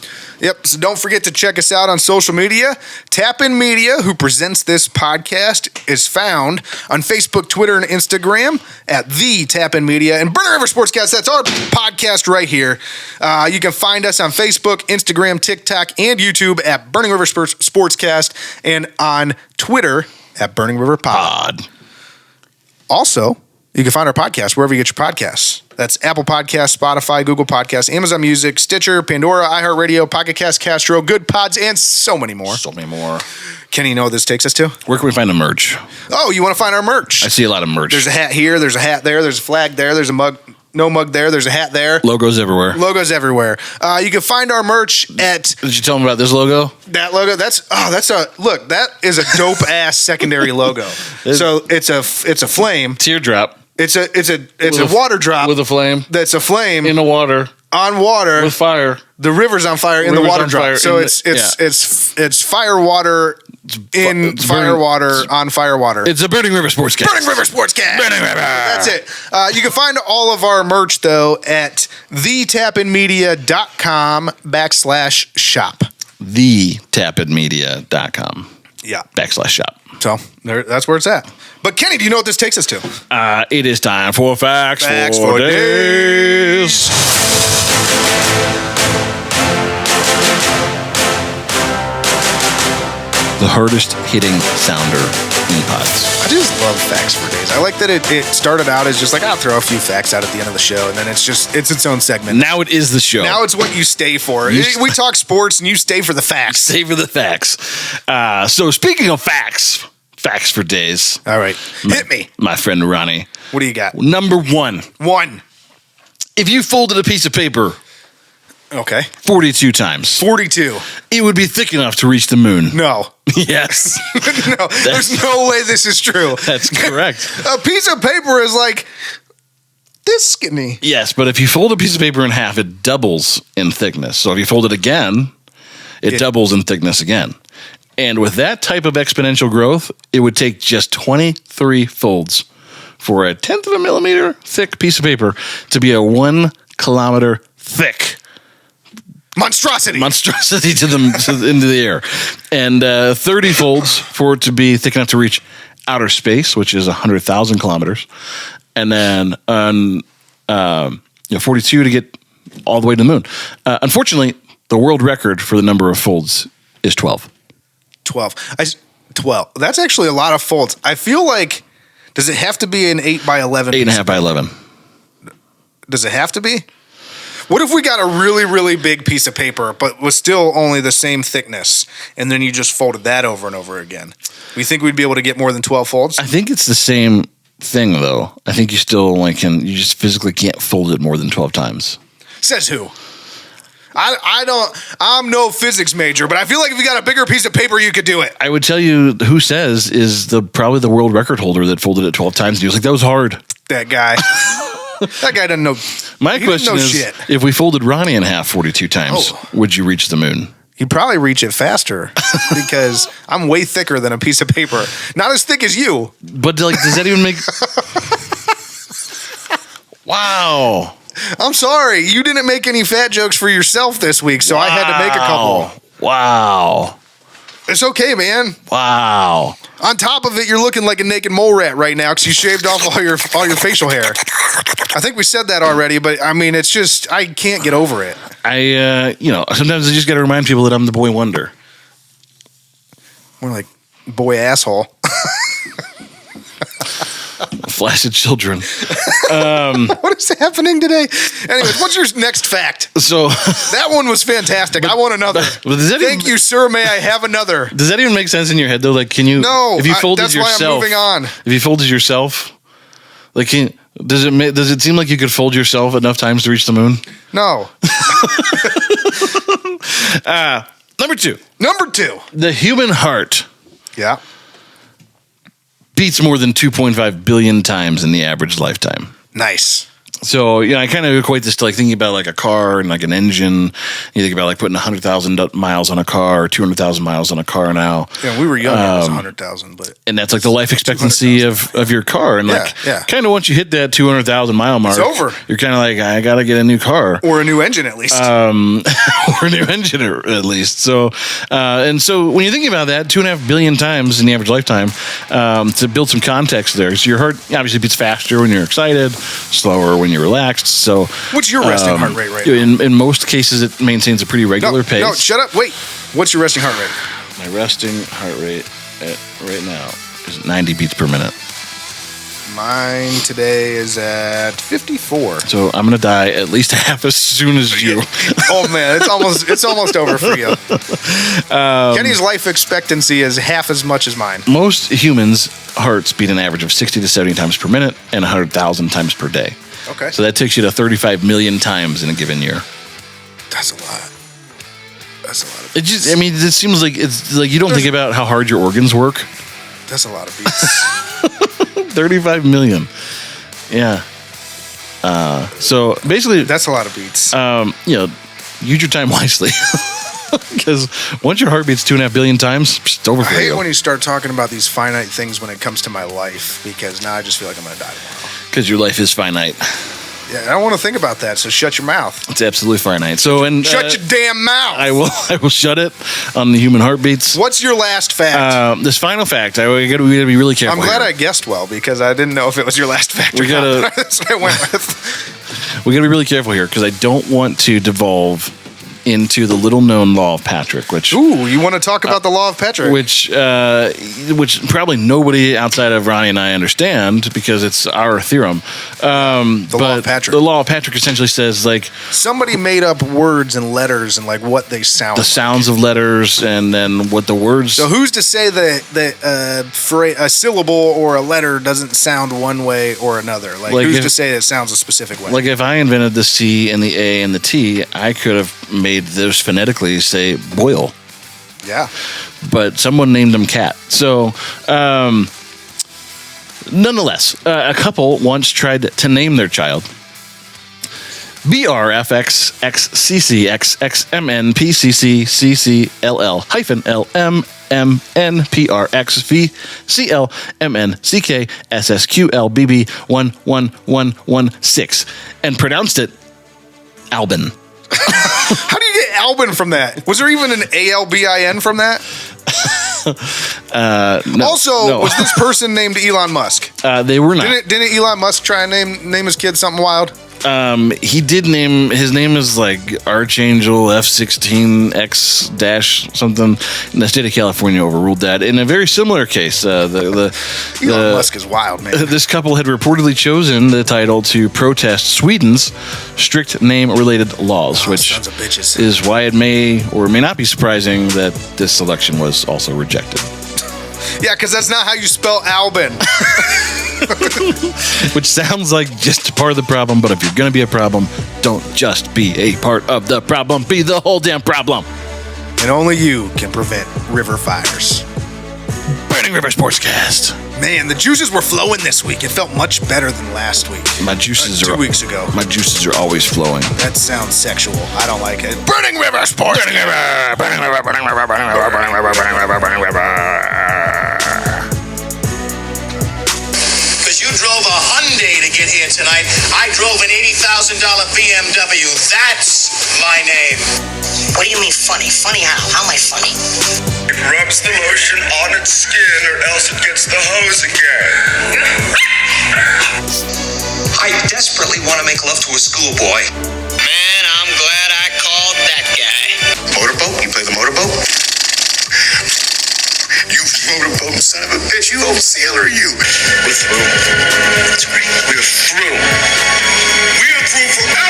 Yep. So don't forget to check us out on social media. Tap In Media, who presents this podcast, is found on Facebook, Twitter, and Instagram at the Tap In Media. And Burning River Sportscast, that's our podcast right here. You can find us on Facebook, Instagram, TikTok, and YouTube at Burning River Sportscast, and on Twitter at Burning River Pod. Also, you can find our podcast wherever you get your podcasts. That's Apple Podcasts, Spotify, Google Podcasts, Amazon Music, Stitcher, Pandora, iHeartRadio, Pocket Cast, Castro, Good Pods, and so many more. Kenny, you know what this takes us to? Where can we find the merch? Oh, you want to find our merch? I see a lot of merch. There's a hat here, there's a hat there, there's a flag there, there's a mug, no mug there, there's a hat there. Logos everywhere. Logos everywhere. You can find our merch at Did you tell them about this logo? that logo. That is a dope ass secondary logo. So it's a flame. Teardrop. It's a water drop with a flame. That's a flame In the water. on water With fire. The river's on fire in the River's water on drop. fire So in it's fire water in it's fire burning- water on fire water. It's a Burning River Sportscast. Burning River Sportscast. Burning River. That's it. You can find all of our merch though at thetapinmedia.com/shop. thetapinmedia.com Yeah. /shop. So that's where it's at. But Kenny, do you know what this takes us to? It is time for Facts Facts for for Days. The hardest hitting sounder in pods. I just love Facts for Days. I like that it started out as just like, I'll throw a few facts out at the end of the show, and then it's its own segment. Now it is the show. Now it's what you stay for. We talk sports, and you stay for the facts. Savor the facts. So speaking of facts for days. All right. Hit me. My friend Ronnie. What do you got? Number one. If you folded a piece of paper Okay. 42 times, 42. it would be thick enough to reach the moon. No. Yes. No. There's no way this is true. That's correct. A piece of paper is like this skinny. Yes, but if you fold a piece of paper in half, it doubles in thickness. So if you fold it again, it doubles in thickness again. And with that type of exponential growth, it would take just 23 folds for a 1/10 of a millimeter thick piece of paper to be a 1 kilometer thick Monstrosity into the air, and 30 folds for it to be thick enough to reach outer space, which is 100,000 kilometers, and then 42 to get all the way to the moon. Unfortunately, the world record for the number of folds is 12. 12. 12. That's actually a lot of folds. I feel like, does it have to be an 8 by 11? 8.5 by 11. Does it have to be? What if we got a really, really big piece of paper, but was still only the same thickness, and then you just folded that over and over again? You think we'd be able to get more than 12 folds? I think it's the same thing, though. I think you still you just physically can't fold it more than 12 times. Says who? I'm no physics major, but I feel like if you got a bigger piece of paper, you could do it. I would tell you who says is probably the world record holder that folded it 12 times. And he was like, that was hard. That guy. That guy doesn't know. My question is, shit. if we folded Ronnie in half 42 times, would you reach the moon? You'd probably reach it faster because I'm way thicker than a piece of paper. Not as thick as you. But does that even make... Wow. I'm sorry. You didn't make any fat jokes for yourself this week, so I had to make a couple. Wow. It's okay, man. Wow. On top of it, you're looking like a naked mole rat right now because you shaved off all your facial hair. I think we said that already, but I mean, it's just, I can't get over it. Sometimes I just got to remind people that I'm the boy wonder. More like boy asshole. Flaccid children. What is happening today? Anyways, what's your next fact? So that one was fantastic. I want another. Thank you, sir. May I have another? Does that even make sense in your head though? Like, can you? No. If you folded that's yourself, why I'm moving on. If you folded yourself, like, does it seem like you could fold yourself enough times to reach the moon? No. Number two. The human heart. Yeah. Beats more than 2.5 billion times in the average lifetime. Nice. So, I kind of equate this to like thinking about like a car and like an engine. You think about like putting 100,000 miles on a car or 200,000 miles on a car now. Yeah, we were young. It was 100,000, but and that's like the life expectancy of your car. And kind of once you hit that 200,000 mile mark, it's over. You're kind of like, I got to get a new car or a new engine at least, or a new engine at least. So, and so when you're thinking about that, 2.5 billion times in the average lifetime, to build some context there. So your heart obviously beats faster when you're excited, slower when you're relaxed. So what's your resting heart rate right now? In most cases, it maintains a pretty regular pace. No, shut up. Wait. What's your resting heart rate? My resting heart rate right now is 90 beats per minute. Mine today is at 54. So I'm gonna die at least half as soon as you. Oh man, it's almost over for you. Kenny's life expectancy is half as much as mine. Most humans' hearts beat an average of 60 to 70 times per minute and 100,000 times per day. Okay. So that takes you to 35 million times in a given year. That's a lot. It seems like it's like you don't think about how hard your organs work. That's a lot of beats. 35 million. Yeah. So basically, that's a lot of beats. Use your time wisely. Because once your heart beats 2.5 billion times, it's over for you. I hate when you start talking about these finite things when it comes to my life, because now I just feel like I'm going to die tomorrow. Because your life is finite. Yeah, I don't want to think about that, so shut your mouth. It's absolutely finite. So, shut your damn mouth. I will shut it on the human heartbeats. What's your last fact? This final fact, we got to be really careful. I'm glad here. I guessed well, because I didn't know if it was your last fact or not. That's what I went with. We got to be really careful here, because I don't want to devolve into the little-known law of Patrick, which... Ooh, you want to talk about the law of Patrick? Which probably nobody outside of Ronnie and I understand, because it's our theorem. The law of Patrick. The law of Patrick essentially says, like... Somebody made up words and letters and, like, what they sound The like. sounds of letters and then what the words... So who's to say that a syllable or a letter doesn't sound one way or another? Like who's to say it sounds a specific way? Like, if I invented the C and the A and the T, I could have made those phonetically say boil. Yeah. But someone named them cat. So, nonetheless, a couple once tried to name their child BRFXXCCXXMNPCCCCLL hyphen LMMNPRXVCLMNCKSSQLBB11116 and pronounced it Albin. How do you get Albin from that? Was there even an ALBIN from that? No. Was this person named Elon Musk? They were not. Didn't Elon Musk try and name his kid something wild? He did name his name is like Archangel F16X dash something. And the state of California overruled that in a very similar case. Elon Musk is wild, man. This couple had reportedly chosen the title to protest Sweden's strict name-related laws, which sons of bitches. is why it may or may not be surprising that this selection was also rejected. Yeah, because that's not how you spell Albin. Which sounds like just part of the problem, but if you're going to be a problem, don't just be a part of the problem, be the whole damn problem. And only you can prevent river fires. Burning River Sportscast. Man, the juices were flowing this week. It felt much better than last week. My juices are 2 weeks ago. My juices are always flowing. That sounds sexual. I don't like it. Burning River Sports. Burning River, Burning River, Burning River, Burning River, Burning River, Burning River, Burning River. Because you drove a Hyundai to get here tonight. I drove an $80,000 BMW. That's my name. What do you mean funny? Funny how? How am I funny? It rubs the lotion on its skin or else it gets the hose again. I desperately want to make love to a schoolboy. Man, I'm glad I called that guy. Motorboat? You play the motorboat? You But you wholesale are you? We're through. That's right. We're through. We're through forever.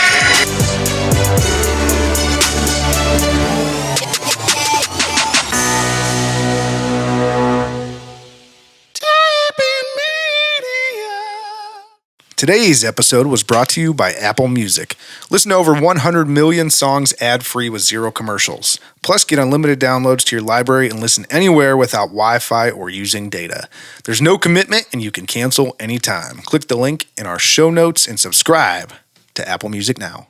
Today's episode was brought to you by Apple Music. Listen to over 100 million songs ad-free with 0 commercials. Plus, get unlimited downloads to your library and listen anywhere without Wi-Fi or using data. There's no commitment and you can cancel anytime. Click the link in our show notes and subscribe to Apple Music now.